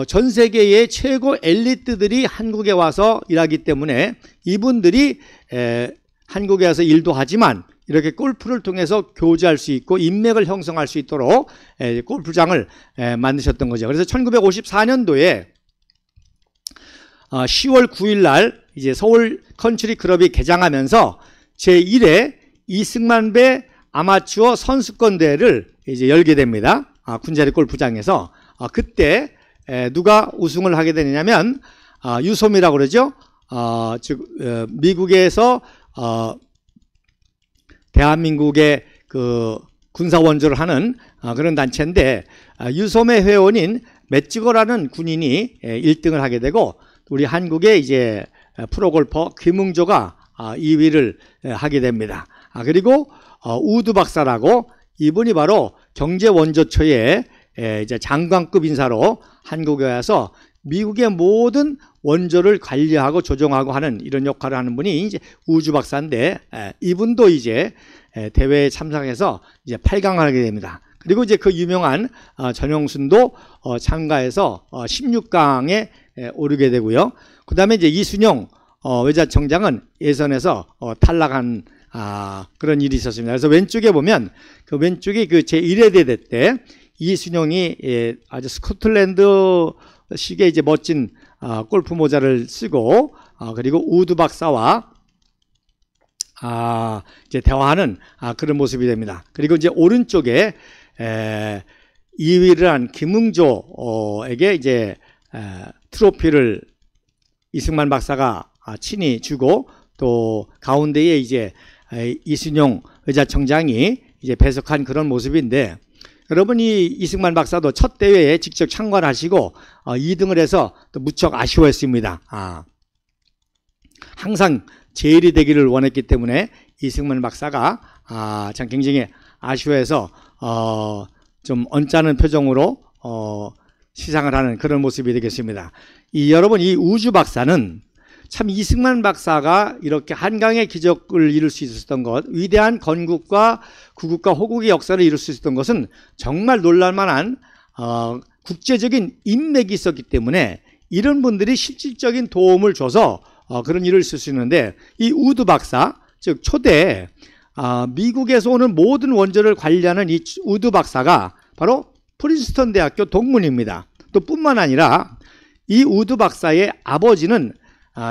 전 세계의 최고 엘리트들이 한국에 와서 일하기 때문에 이분들이 한국에 와서 일도 하지만 이렇게 골프를 통해서 교제할 수 있고 인맥을 형성할 수 있도록 골프장을 만드셨던 거죠. 그래서 1954년도에 10월 9일 날 이제 서울 컨트리 클럽이 개장하면서 제1회 이승만배 아마추어 선수권 대회를 이제 열게 됩니다. 군자리 골프장에서. 그때 누가 우승을 하게 되느냐면 유솜이라고 그러죠. 즉 미국에서 대한민국의 그 군사 원조를 하는 그런 단체인데, 유솜의 회원인 맷지거라는 군인이 1등을 하게 되고 우리 한국의 이제 프로골퍼 김웅조가 2위를 하게 됩니다. 그리고 우드 박사라고 이분이 바로 경제원조처의 이제 장관급 인사로 한국에 와서 미국의 모든 원조를 관리하고 조정하고 하는 이런 역할을 하는 분이 이제 우주 박사인데 이분도 이제 대회에 참석해서 이제 8강을 하게 됩니다. 그리고 이제 그 유명한 전용순도 참가해서 16강에 오르게 되고요. 그 다음에 이제 이순용 외자청장은 예선에서 탈락한 그런 일이 있었습니다. 그래서 왼쪽에 보면 그 왼쪽이 그 제1회 대회 때 이순용이 아주 스코틀랜드식의 이제 멋진 골프 모자를 쓰고 그리고 우드 박사와 이제 대화하는 그런 모습이 됩니다. 그리고 이제 오른쪽에 2위를 한 김웅조에게 이제 트로피를 이승만 박사가 친히 주고 또 가운데에 이제 이순용 의자청장이 이제 배석한 그런 모습인데 여러분 이 이승만 박사도 첫 대회에 직접 참관하시고 2등을 해서 또 무척 아쉬워했습니다. 항상 제일이 되기를 원했기 때문에 이승만 박사가 참 굉장히 아쉬워해서 좀 언짢은 표정으로 시상을 하는 그런 모습이 되겠습니다. 여러분 이 우주 박사는 참 이승만 박사가 이렇게 한강의 기적을 이룰 수 있었던 것, 위대한 건국과 구국과 호국의 역사를 이룰 수 있었던 것은 정말 놀랄만한 국제적인 인맥이 있었기 때문에 이런 분들이 실질적인 도움을 줘서 그런 일을 쓸 수 있는데 이 우드 박사, 즉 초대 미국에서 오는 모든 원조를 관리하는 이 우드 박사가 바로 프린스턴 대학교 동문입니다. 또 뿐만 아니라 이 우드 박사의 아버지는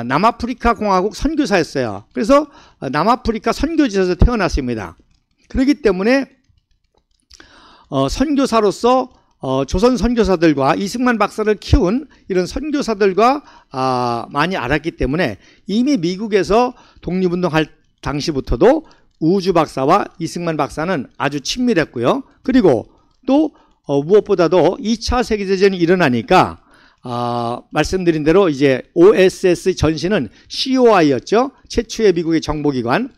남아프리카 공화국 선교사였어요. 그래서 남아프리카 선교지에서 태어났습니다. 그렇기 때문에 선교사로서 조선 선교사들과 이승만 박사를 키운 이런 선교사들과 많이 알았기 때문에 이미 미국에서 독립운동할 당시부터도 우주 박사와 이승만 박사는 아주 친밀했고요. 그리고 또 무엇보다도 2차 세계대전이 일어나니까 말씀드린 대로 이제 OSS 전신은 COI였죠. 최초의 미국의 정보기관.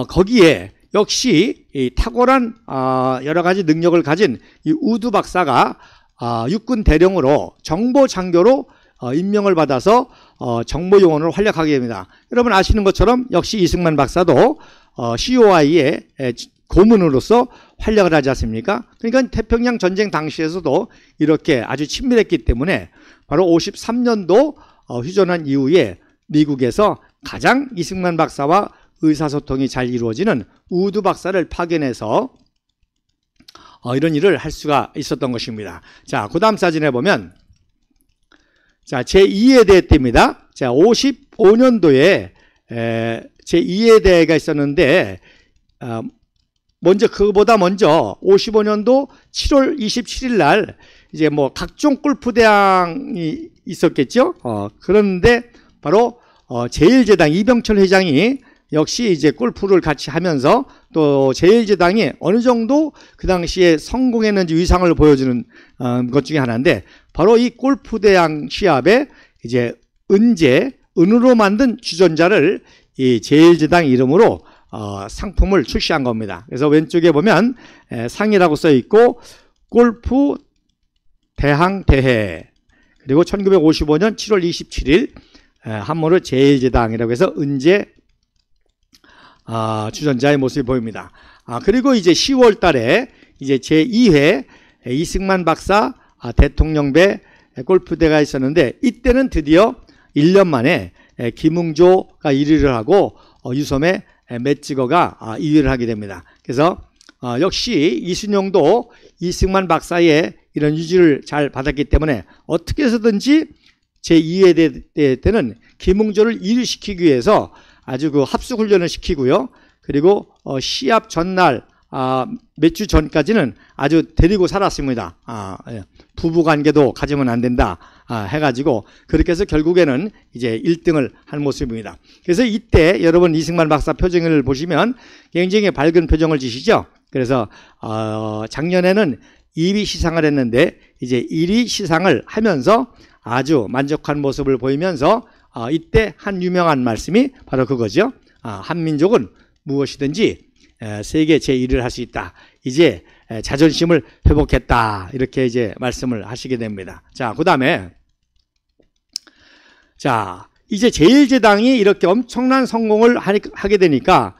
거기에 역시 이 탁월한 여러 가지 능력을 가진 이 우드 박사가 육군 대령으로 정보 장교로 임명을 받아서 정보 요원을 활약하게 됩니다. 여러분 아시는 것처럼 역시 이승만 박사도 COI의 고문으로서 활약을 하지 않습니까? 그러니까 태평양 전쟁 당시에서도 이렇게 아주 친밀했기 때문에 바로 53년도 휴전한 이후에 미국에서 가장 이승만 박사와 의사소통이 잘 이루어지는 우드 박사를 파견해서 이런 일을 할 수가 있었던 것입니다. 자, 그 다음 사진에 보면 자, 제2회 대회 때입니다. 자, 55년도에 제2회 대회가 있었는데 그거보다 먼저 55년도 7월 27일 날 이제 뭐 각종 골프 대항이 있었겠죠. 그런데 바로 제1제당 이병철 회장이 역시 이제 골프를 같이 하면서 또 제1제당이 어느 정도 그 당시에 성공했는지 위상을 보여주는 것 중에 하나인데 바로 이 골프 대항 시합에 이제 은으로 만든 주전자를 이 제1제당 이름으로 상품을 출시한 겁니다. 그래서 왼쪽에 보면 상이라고 써 있고 골프 대항 대회 그리고 1955년 7월 27일 한모르 제1제당이라고 해서 은제 주전자의 모습이 보입니다. 그리고 이제 10월 달에 이제 제2회 이승만 박사 대통령배 골프대회가 있었는데 이때는 드디어 1년 만에 김웅조가 1위를 하고 유섬의 맷지거가 2위를 하게 됩니다. 그래서 역시 이순용도 이승만 박사의 이런 유지를 잘 받았기 때문에 어떻게 해서든지 제2회 대회 때는 김웅조를 1위 시키기 위해서 아주 그 합숙훈련을 시키고요. 그리고 시합 전날 몇 주 전까지는 아주 데리고 살았습니다. 부부관계도 가지면 안 된다 해가지고 그렇게 해서 결국에는 이제 1등을 한 모습입니다. 그래서 이때 여러분 이승만 박사 표정을 보시면 굉장히 밝은 표정을 지시죠. 그래서 작년에는 2위 시상을 했는데 이제 1위 시상을 하면서 아주 만족한 모습을 보이면서 이때 한 유명한 말씀이 바로 그거죠. 한민족은 무엇이든지 세계 제1위를 할 수 있다. 이제 자존심을 회복했다. 이렇게 이제 말씀을 하시게 됩니다. 자, 그 다음에 자, 이제 제1제당이 이렇게 엄청난 성공을 하게 되니까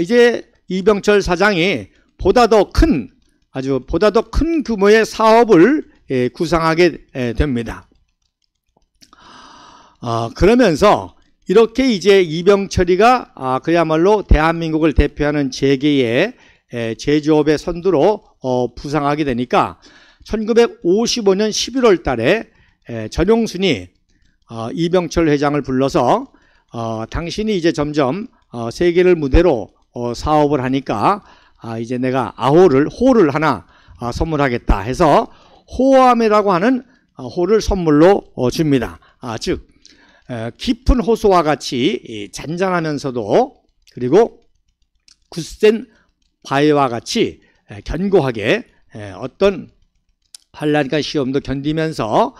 이제 이병철 사장이 보다 더 큰 규모의 사업을 구상하게 됩니다. 그러면서 이렇게 이제 이병철이가 그야말로 대한민국을 대표하는 재계의 제조업의 선두로 부상하게 되니까 1955년 11월 달에 전용순이 이병철 회장을 불러서 당신이 이제 점점 세계를 무대로 사업을 하니까 이제 내가 호를 하나 선물하겠다 해서 호암이라고 하는 호를 선물로 줍니다. 즉 깊은 호수와 같이 잔잔하면서도 그리고 굳센 바위와 같이 견고하게 어떤 환란과 시험도 견디면서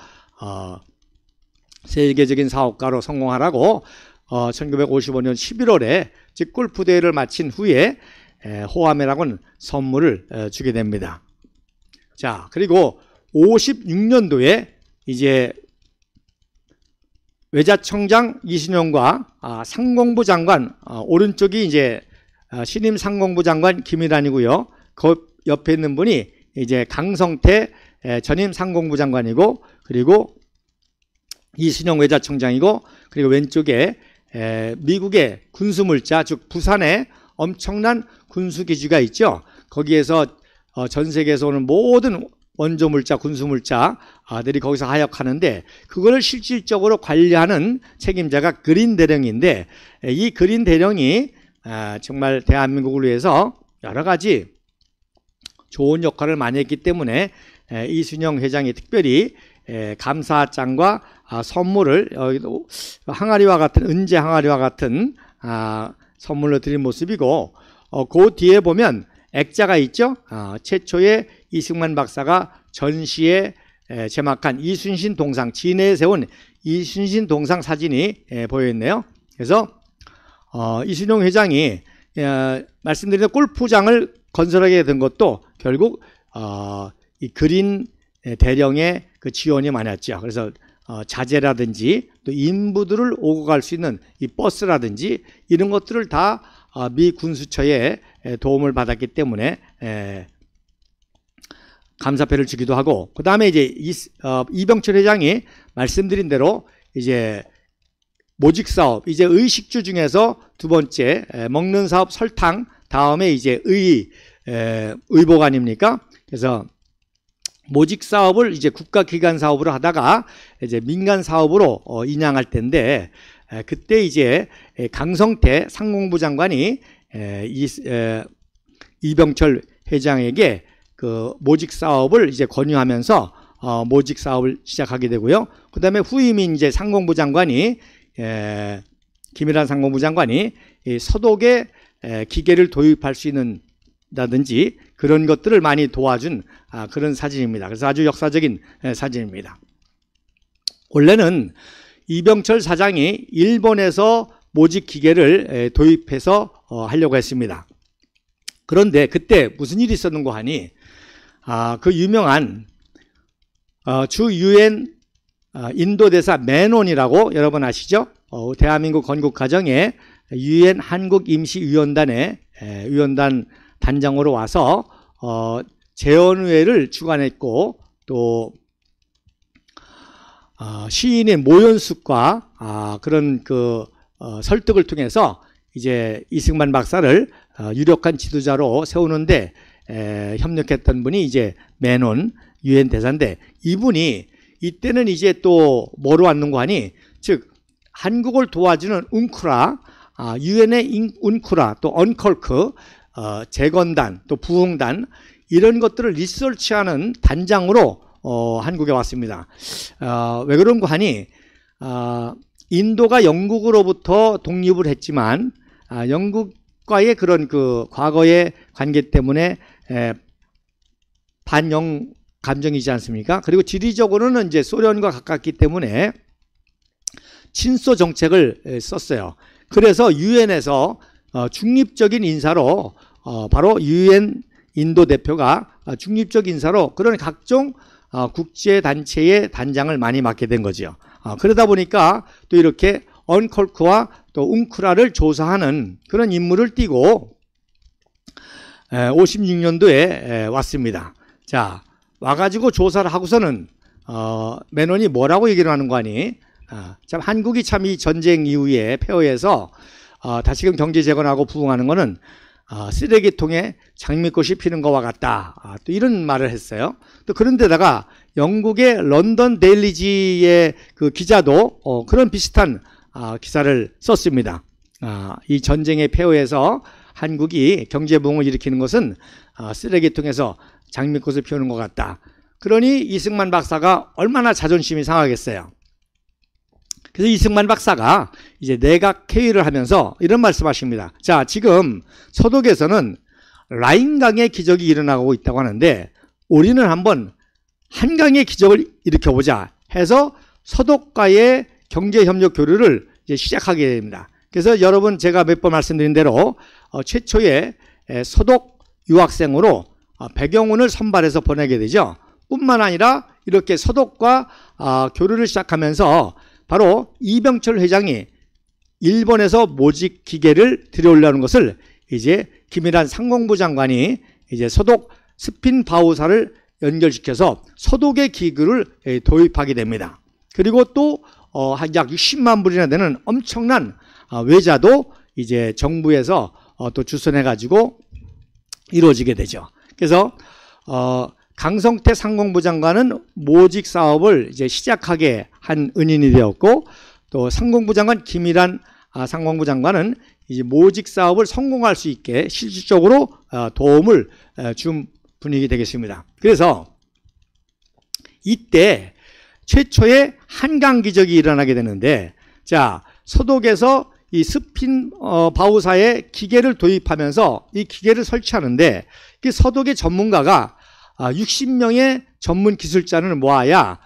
세계적인 사업가로 성공하라고 1955년 11월에 즉 골프 대회를 마친 후에 호암이라고는 선물을 주게 됩니다. 자, 그리고 56년도에 이제 외자청장 이순용과 상공부 장관 오른쪽이 이제 신임 상공부 장관 김일환이고요. 그 옆에 있는 분이 이제 강성태 전임 상공부 장관이고 그리고 이순용 외자청장이고 그리고 왼쪽에 미국의 군수물자 즉 부산에 엄청난 군수기지가 있죠. 거기에서 전 세계에서 오는 모든 원조물자 군수물자들이 거기서 하역하는데 그거를 실질적으로 관리하는 책임자가 그린 대령인데 이 그린 대령이 정말 대한민국을 위해서 여러 가지 좋은 역할을 많이 했기 때문에 이순영 회장이 특별히 감사장과 선물을 항아리와 같은 은재 항아리와 같은 선물로 드린 모습이고 그 뒤에 보면 액자가 있죠. 최초의 이승만 박사가 전시에 제막한 이순신 동상 진해에 세운 이순신 동상 사진이 보여있네요. 그래서 이순용 회장이 말씀드린 골프장을 건설하게 된 것도 결국 이 그린 대령의 그 지원이 많았죠. 그래서 자재라든지 또 인부들을 오고 갈 수 있는 이 버스라든지 이런 것들을 다 미 군수처의 도움을 받았기 때문에 감사패를 주기도 하고 그 다음에 이제 이병철 회장이 말씀드린 대로 이제 모직 사업 이제 의식주 중에서 두 번째 먹는 사업 설탕 다음에 이제 의복 아닙니까? 그래서 모직 사업을 이제 국가기관 사업으로 하다가 이제 민간 사업으로 인양할 텐데 그때 이제 강성태 상공부 장관이 이병철 회장에게 그 모직 사업을 이제 권유하면서 모직 사업을 시작하게 되고요. 그 다음에 후임인 이제 상공부 장관이 김일환 상공부 장관이 서독에 기계를 도입할 수 있는 다든지 그런 것들을 많이 도와준 그런 사진입니다. 그래서 아주 역사적인 사진입니다. 원래는 이병철 사장이 일본에서 모직 기계를 도입해서 하려고 했습니다. 그런데 그때 무슨 일이 있었는고 하니 그 유명한 주 유엔 인도 대사 맨온이라고 여러분 아시죠? 대한민국 건국 과정에 유엔 한국 임시위원단의 위원단 단장으로 와서 재헌의회를 주관했고 또 시인의 모연숙과 그런 그 설득을 통해서 이제 이승만 박사를 유력한 지도자로 세우는데 협력했던 분이 이제 맨온 유엔 대사인데 이분이 이때는 이제 또 뭐로 왔는고 하니 즉 한국을 도와주는 웅크라 유엔의 웅크라 또 언컬크 재건단 또 부흥단 이런 것들을 리서치하는 단장으로 한국에 왔습니다. 왜 그런가 하니 인도가 영국으로부터 독립을 했지만 영국과의 그런 그 과거의 관계 때문에 반영 감정이지 않습니까? 그리고 지리적으로는 이제 소련과 가깝기 때문에 친소 정책을 썼어요. 그래서 유엔에서 중립적인 인사로 바로 유엔 인도 대표가 중립적 인사로 그런 각종 국제단체의 단장을 많이 맡게 된 거죠. 그러다 보니까 또 이렇게 언컬크와 또 웅크라를 조사하는 그런 임무를 띠고 56년도에 왔습니다. 자, 와가지고 조사를 하고서는 맨원이 뭐라고 얘기를 하는 거 아니? 참 한국이 참 이 전쟁 이후에 폐허에서 다시금 경제 재건하고 부흥하는 거는 쓰레기통에 장미꽃이 피는 것과 같다. 또 이런 말을 했어요. 또 그런데다가 영국의 런던 데일리지의 그 기자도 그런 비슷한 기사를 썼습니다. 이 전쟁의 폐허에서 한국이 경제 부흥을 일으키는 것은 쓰레기통에서 장미꽃을 피우는 것 같다. 그러니 이승만 박사가 얼마나 자존심이 상하겠어요. 그래서 이승만 박사가 이제 내각 회의를 하면서 이런 말씀하십니다. 자, 지금 서독에서는 라인강의 기적이 일어나고 있다고 하는데 우리는 한번 한강의 기적을 일으켜보자 해서 서독과의 경제협력 교류를 이제 시작하게 됩니다. 그래서 여러분 제가 몇 번 말씀드린 대로 최초의 서독 유학생으로 백영훈을 선발해서 보내게 되죠. 뿐만 아니라 이렇게 서독과 교류를 시작하면서 바로 이병철 회장이 일본에서 모직 기계를 들여오려는 것을 이제 김일한 상공부 장관이 이제 서독 스핀 바우사를 연결시켜서 서독의 기구를 도입하게 됩니다. 그리고 또 약 60만 불이나 되는 엄청난 외자도 이제 정부에서 또 주선해 가지고 이루어지게 되죠. 그래서 강성태 상공부 장관은 모직 사업을 이제 시작하게 한 은인이 되었고 또 상공부 장관 김일한 상공부 장관은 이제 모직 사업을 성공할 수 있게 실질적으로 도움을 준 분이 되겠습니다. 그래서 이때 최초의 한강 기적이 일어나게 되는데 자, 서독에서 이 스핀 바우사의 기계를 도입하면서 이 기계를 설치하는데 그 서독의 전문가가 60명의 전문 기술자를 모아야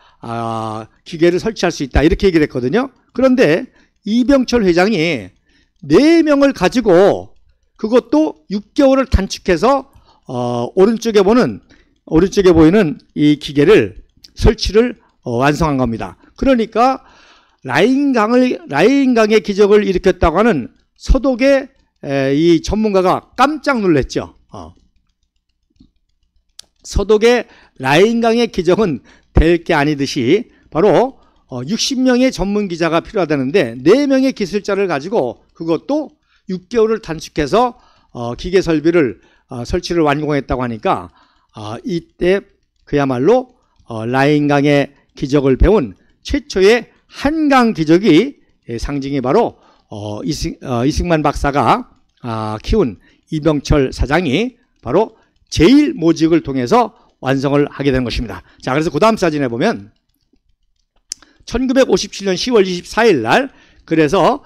기계를 설치할 수 있다 이렇게 얘기를 했거든요. 그런데 이병철 회장이 4명을 가지고 그것도 6개월을 단축해서 오른쪽에 보이는 이 기계를 설치를 완성한 겁니다. 그러니까 라인강의 기적을 일으켰다고 하는 서독의 이 전문가가 깜짝 놀랐죠. 서독의 라인강의 기적은 될 게 아니듯이 바로 60명의 전문 기자가 필요하다는데 4명의 기술자를 가지고 그것도 6개월을 단축해서 기계 설비를 설치를 완공했다고 하니까 이때 그야말로 라인강의 기적을 배운 최초의 한강 기적이 상징이 바로 이승만 박사가 키운 이병철 사장이 바로 제1모직을 통해서 완성을 하게 된 것입니다. 자, 그래서 그 다음 사진에 보면 1957년 10월 24일 날 그래서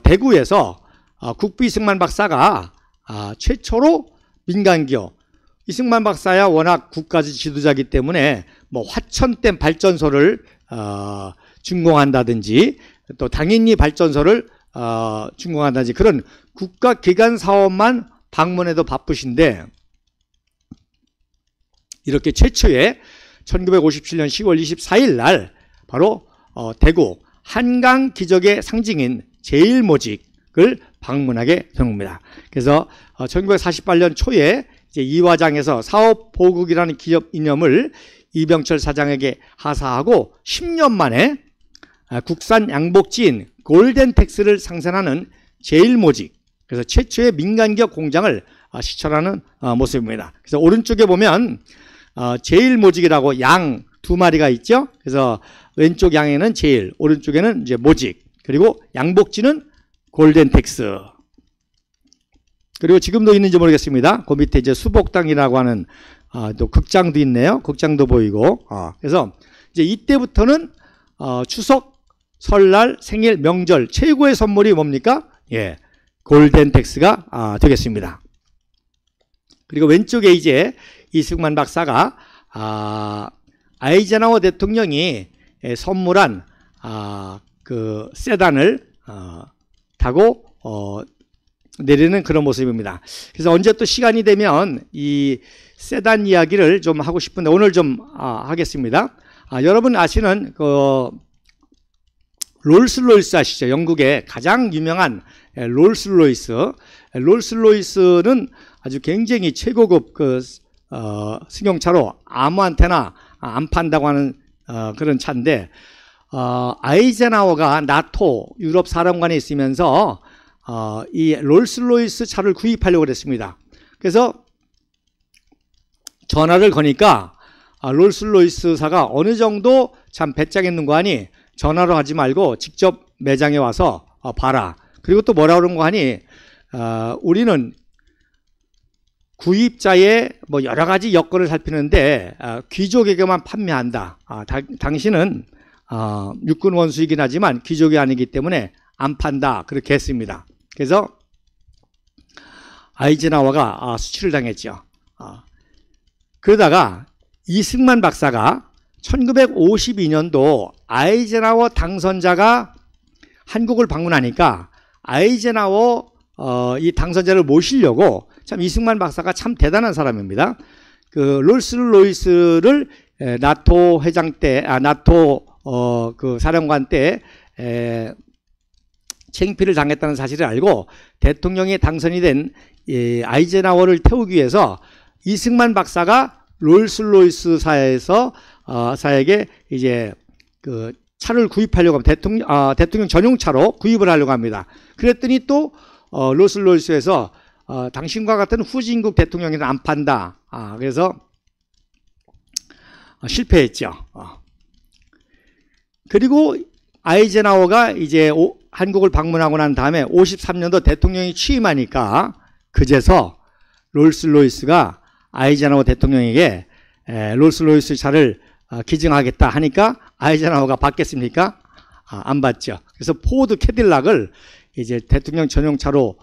대구에서 국부 이승만 박사가 최초로 민간기업 이승만 박사야 워낙 국가지 지도자이기 때문에 뭐 화천댐 발전소를 준공한다든지 또 당연히 발전소를 준공한다든지 그런 국가기관 사업만 방문해도 바쁘신데 이렇게 최초의 1957년 10월 24일 날 바로 대구 한강 기적의 상징인 제1모직을 방문하게 된 겁니다. 그래서 1948년 초에 이제 이화장에서 사업보국이라는 기업 이념을 이병철 사장에게 하사하고 10년 만에 국산 양복지인 골덴텍스를 상생하는 제1모직 그래서 최초의 민간기업 공장을 시설하는 모습입니다. 그래서 오른쪽에 보면 제1모직이라고 양 2마리가 있죠. 그래서 왼쪽 양에는 제1, 오른쪽에는 이제 모직, 그리고 양복지는 골덴텍스. 그리고 지금도 있는지 모르겠습니다. 그 밑에 이제 수복당이라고 하는 또 극장도 있네요. 극장도 보이고. 그래서 이제 이때부터는 추석, 설날, 생일, 명절 최고의 선물이 뭡니까? 예, 골덴텍스가 되겠습니다. 그리고 왼쪽에 이제 이승만 박사가 아이젠하워 대통령이 선물한 그 세단을 타고 내리는 그런 모습입니다. 그래서 언제 또 시간이 되면 이 세단 이야기를 좀 하고 싶은데 오늘 좀 하겠습니다. 여러분 아시는 그 롤스로이스 아시죠? 영국의 가장 유명한 롤스로이스는 아주 굉장히 최고급 그 승용차로 아무한테나 안 판다고 하는 그런 차인데 아이젠하워가 나토 유럽 사령관에 있으면서 이 롤스로이스 차를 구입하려고 그랬습니다. 그래서 전화를 거니까 롤스로이스사가 어느 정도 참 배짱 있는 거 하니 전화로 하지 말고 직접 매장에 와서 봐라. 그리고 또 뭐라 그런 거 하니 우리는 구입자의 뭐 여러 가지 여건을 살피는데 귀족에게만 판매한다. 당신은 육군 원수이긴 하지만 귀족이 아니기 때문에 안 판다. 그렇게 했습니다. 그래서 아이젠하워가 수치를 당했죠. 그러다가 이승만 박사가 1952년도 아이젠하워 당선자가 한국을 방문하니까 아이젠하워 이 당선자를 모시려고 참 이승만 박사가 참 대단한 사람입니다. 그 롤스로이스를 나토 회장 때, 나토 그 사령관 때 창피를 당했다는 사실을 알고 대통령이 당선이 된 아이젠하워를 태우기 위해서 이승만 박사가 롤스로이스사에서 사에게 이제 그 차를 구입하려고 합니다. 대통령 전용차로 구입을 하려고 합니다. 그랬더니 또 롤스로이스에서 당신과 같은 후진국 대통령에는 안 판다. 그래서 실패했죠. 그리고 아이젠하워가 이제 한국을 방문하고 난 다음에 53년도 대통령이 취임하니까 그제서 롤스로이스가 아이젠하워 대통령에게 롤스로이스 차를 기증하겠다 하니까 아이젠하워가 받겠습니까? 안 받죠. 그래서 포드 캐딜락을 이제 대통령 전용차로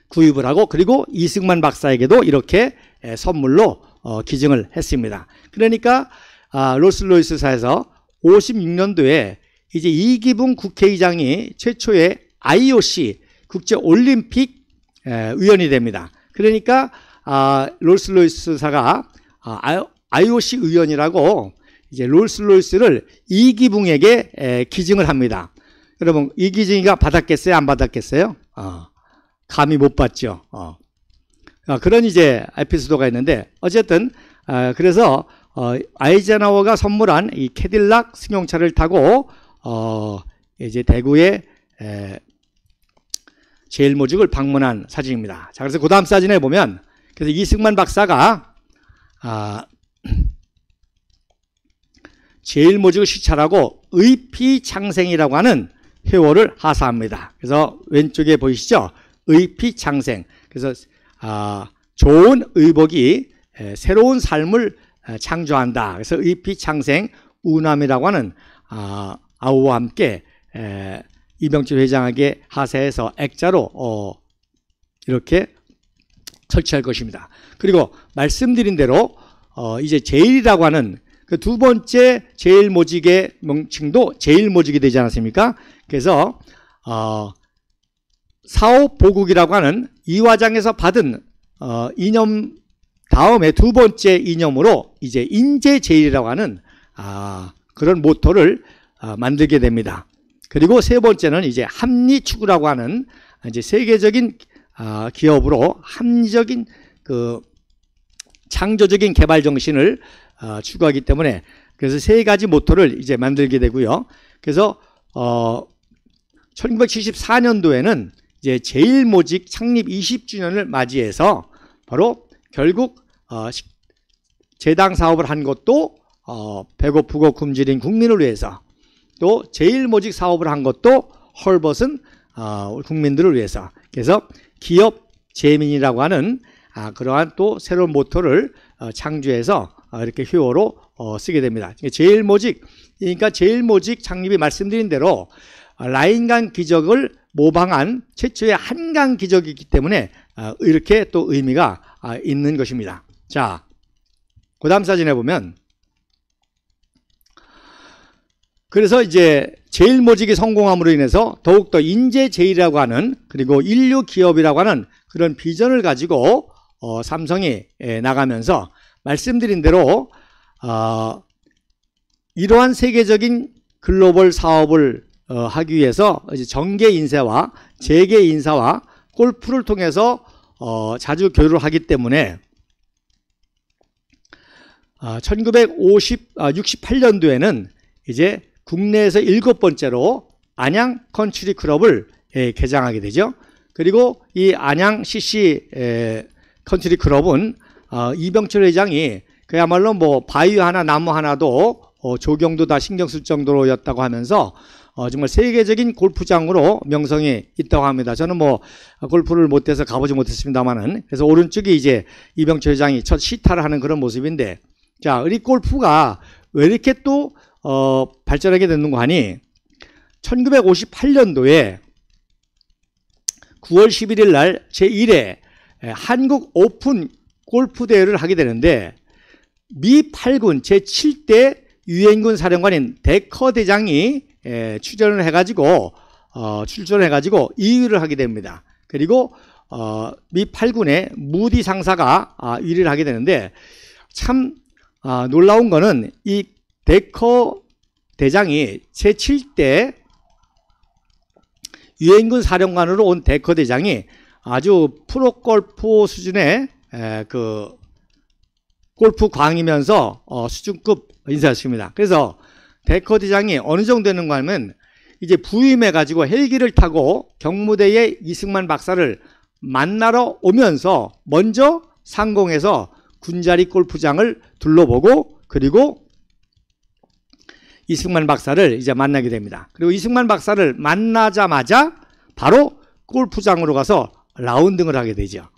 구입을 하고 그리고 이승만 박사에게도 이렇게 선물로 기증을 했습니다. 그러니까 롤스로이스사에서 56년도에 이제 이기붕 국회의장이 최초의 IOC 국제올림픽 위원이 됩니다. 그러니까 롤스로이스사가 IOC 의원이라고 이제 롤스로이스를 이기붕에게 기증을 합니다. 여러분 이기붕이가 받았겠어요? 안 받았겠어요? 감히 못 받죠. 그런 이제 에피소드가 있는데 어쨌든 그래서 아이젠하워가 선물한 이 캐딜락 승용차를 타고 이제 대구의 제일모직을 방문한 사진입니다. 자, 그래서 그 다음 사진에 보면 그래서 이승만 박사가 제일모직을 시찰하고 의피창생이라고 하는 회호를 하사합니다. 그래서 왼쪽에 보이시죠? 의피창생. 그래서 좋은 의복이 새로운 삶을 창조한다. 그래서 의피창생 우남이라고 하는 아우와 함께 이병철 회장에게 하사해서 액자로 이렇게 설치할 것입니다. 그리고 말씀드린 대로 이제 제일이라고 하는 그 두 번째 제일모직의 명칭도 제일모직이 되지 않았습니까? 그래서 사업보국이라고 하는 이화장에서 받은 이념 다음에 두 번째 이념으로 이제 인재제일이라고 하는 그런 모토를 만들게 됩니다. 그리고 세 번째는 이제 합리추구라고 하는 이제 세계적인 기업으로 합리적인 그 창조적인 개발 정신을 추구하기 때문에 그래서 세 가지 모토를 이제 만들게 되고요. 그래서 1974년도에는 이제 제일모직 창립 20주년을 맞이해서 바로 결국 제당 사업을 한 것도 배고프고 굶주린 국민을 위해서 또 제일모직 사업을 한 것도 헐벗은 국민들을 위해서 그래서 기업 재민이라고 하는 그러한 또 새로운 모토를 창조해서 이렇게 회호로 쓰게 됩니다. 제일모직 그러니까 제일모직 창립이 말씀드린 대로 라인강 기적을 모방한 최초의 한강 기적이기 때문에 이렇게 또 의미가 있는 것입니다. 자, 그 다음 사진에 보면 그래서 이제 제일모직이 성공함으로 인해서 더욱더 인재제일이라고 하는 그리고 인류기업이라고 하는 그런 비전을 가지고 삼성이 나가면서 말씀드린 대로 이러한 세계적인 글로벌 사업을 하기 위해서 이제 정계 인사와 재계 인사와 골프를 통해서 자주 교류를 하기 때문에 1968년도에는 이제 국내에서 7번째로 안양 컨트리 클럽을 개장하게 되죠. 그리고 이 안양 CC 컨트리 클럽은 이병철 회장이 그야말로 뭐 바위 하나 나무 하나도 조경도 다 신경 쓸 정도로였다고 하면서 정말 세계적인 골프장으로 명성이 있다고 합니다. 저는 뭐 골프를 못해서 가보지 못했습니다만은 그래서 오른쪽이 이제 이병철 회장이 첫 시타를 하는 그런 모습인데 자, 우리 골프가 왜 이렇게 또 발전하게 됐는가 하니 1958년도에 9월 11일 날 제1회 한국 오픈 골프 대회를 하게 되는데 미 8군 제7대 유엔군 사령관인 데커 대장이 출전을 해가지고 2위를 하게 됩니다. 그리고 미 8군의 무디 상사가 1위를 하게 되는데 참 놀라운 거는 이 데커 대장이 제7대 유엔군 사령관으로 온 데커 대장이 아주 프로골프 수준의 그 골프 광이면서 수준급 인사였습니다. 그래서 데커 대장이 어느 정도 되는가 하면 이제 부임해 가지고 헬기를 타고 경무대의 이승만 박사를 만나러 오면서 먼저 상공에서 군자리 골프장을 둘러보고 그리고 이승만 박사를 이제 만나게 됩니다. 그리고 이승만 박사를 만나자마자 바로 골프장으로 가서 라운딩을 하게 되죠.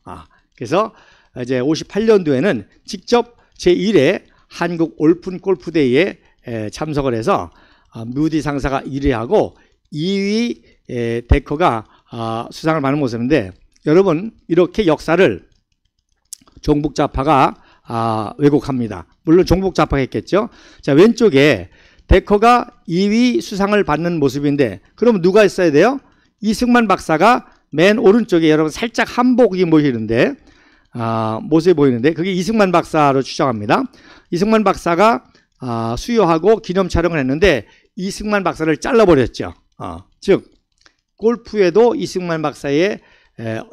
그래서 이제 58년도에는 직접 제1회 한국 오픈 골프 대회에 참석을 해서 무디 상사가 1위하고 2위 데커가 수상을 받는 모습인데 여러분 이렇게 역사를 종북좌파가 왜곡합니다. 물론 종북좌파가 했겠죠. 자, 왼쪽에 데커가 2위 수상을 받는 모습인데 그럼 누가 있어야 돼요? 이승만 박사가 맨 오른쪽에 여러분 살짝 한복이 보이는데 모습이 보이는데 그게 이승만 박사로 추정합니다. 이승만 박사가 수여하고 기념 촬영을 했는데 이승만 박사를 잘라버렸죠. 즉 골프에도 이승만 박사의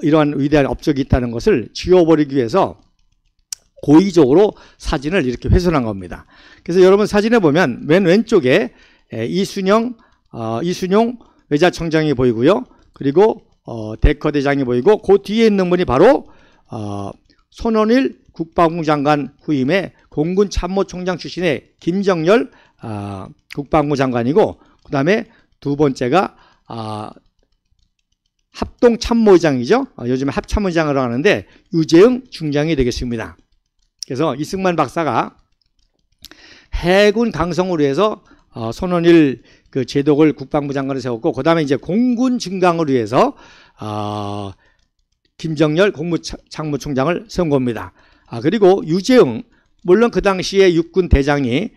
이러한 위대한 업적이 있다는 것을 지워버리기 위해서 고의적으로 사진을 이렇게 훼손한 겁니다. 그래서 여러분 사진에 보면 맨 왼쪽에 이순용 외자청장이 보이고요. 그리고 데커 대장이 보이고 그 뒤에 있는 분이 바로 손원일 국방부 장관 후임의 공군 참모총장 출신의 김정열 국방부 장관이고 그 다음에 두 번째가 합동참모의장이죠. 요즘에 합참의장으로 하는데 유재흥 중장이 되겠습니다. 그래서 이승만 박사가 해군 강성을 위해서 손원일 그 제독을 국방부 장관을 세웠고 그 다음에 이제 공군 증강을 위해서 김정열 국무참모총장을 세운 겁니다. 그리고 유재흥 물론 그 당시에 육군 대장이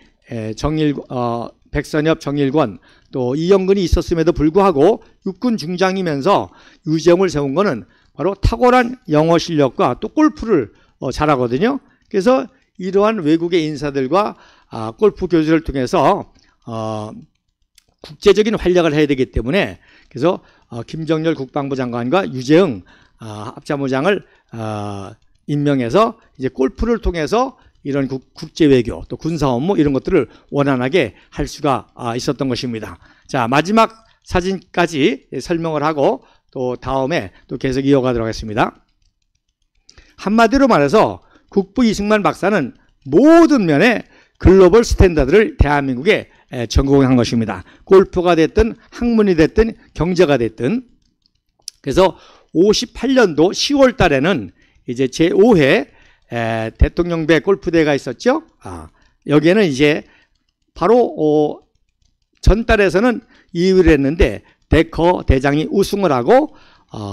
백선엽, 정일권 또 이영근이 있었음에도 불구하고 육군 중장이면서 유재흥을 세운 거는 바로 탁월한 영어 실력과 또 골프를 잘하거든요. 그래서 이러한 외국의 인사들과 골프 교수를 통해서 국제적인 활약을 해야 되기 때문에 그래서 김정열 국방부 장관과 유재흥 합참의장을 임명해서 이제 골프를 통해서 이런 국제 외교 또 군사 업무 이런 것들을 원활하게 할 수가 있었던 것입니다. 자, 마지막 사진까지 설명을 하고 또 다음에 또 계속 이어가도록 하겠습니다. 한마디로 말해서 국부 이승만 박사는 모든 면에 글로벌 스탠다드를 대한민국에 전공한 것입니다. 골프가 됐든 학문이 됐든 경제가 됐든. 그래서 58년도 10월 달에는 이제 제5회 대통령배 골프대회가 있었죠. 여기에는 이제 바로 전달에서는 2위를 했는데 데커 대장이 우승을 하고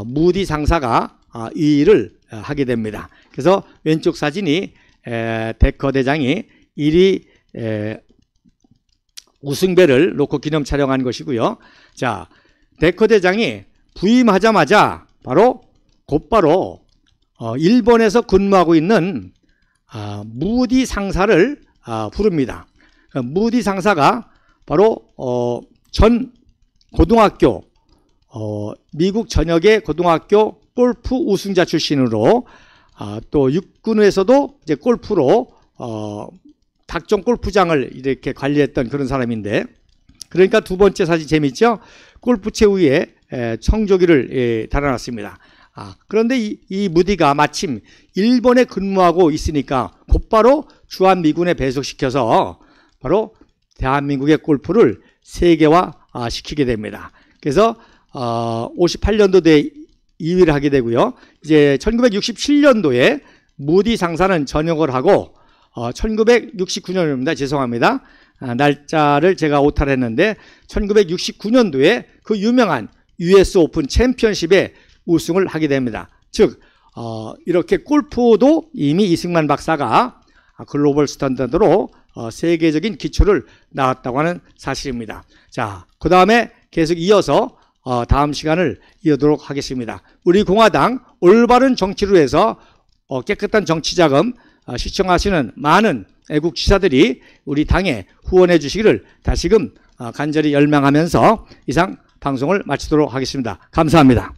무디 상사가 2위를 하게 됩니다. 그래서 왼쪽 사진이 데커 대장이 1위 우승배를 놓고 기념 촬영한 것이고요. 자, 데커 대장이 부임하자마자 곧바로 일본에서 근무하고 있는 무디 상사를 부릅니다. 무디 상사가 바로 전 고등학교 미국 전역의 고등학교 골프 우승자 출신으로 또 육군에서도 이제 골프로 각종 골프장을 이렇게 관리했던 그런 사람인데, 그러니까 두 번째 사진 재밌죠? 골프채 위에 청조기를 달아놨습니다. 그런데 이 무디가 마침 일본에 근무하고 있으니까 곧바로 주한미군에 배속시켜서 바로 대한민국의 골프를 세계화 시키게 됩니다. 그래서 58년도에 2위를 하게 되고요. 이제 1967년도에 무디 상사는 전역을 하고 1969년입니다. 죄송합니다. 날짜를 제가 오탈했는데 1969년도에 그 유명한 US 오픈 챔피언십에 우승을 하게 됩니다. 즉 이렇게 골프도 이미 이승만 박사가 글로벌 스탠다드로 세계적인 기초를 낳았다고 하는 사실입니다. 자, 그 다음에 계속 이어서 다음 시간을 이어도록 하겠습니다. 우리 공화당 올바른 정치로 해서 깨끗한 정치자금 시청하시는 많은 애국 지사들이 우리 당에 후원해 주시기를 다시금 간절히 열망하면서 이상 방송을 마치도록 하겠습니다. 감사합니다.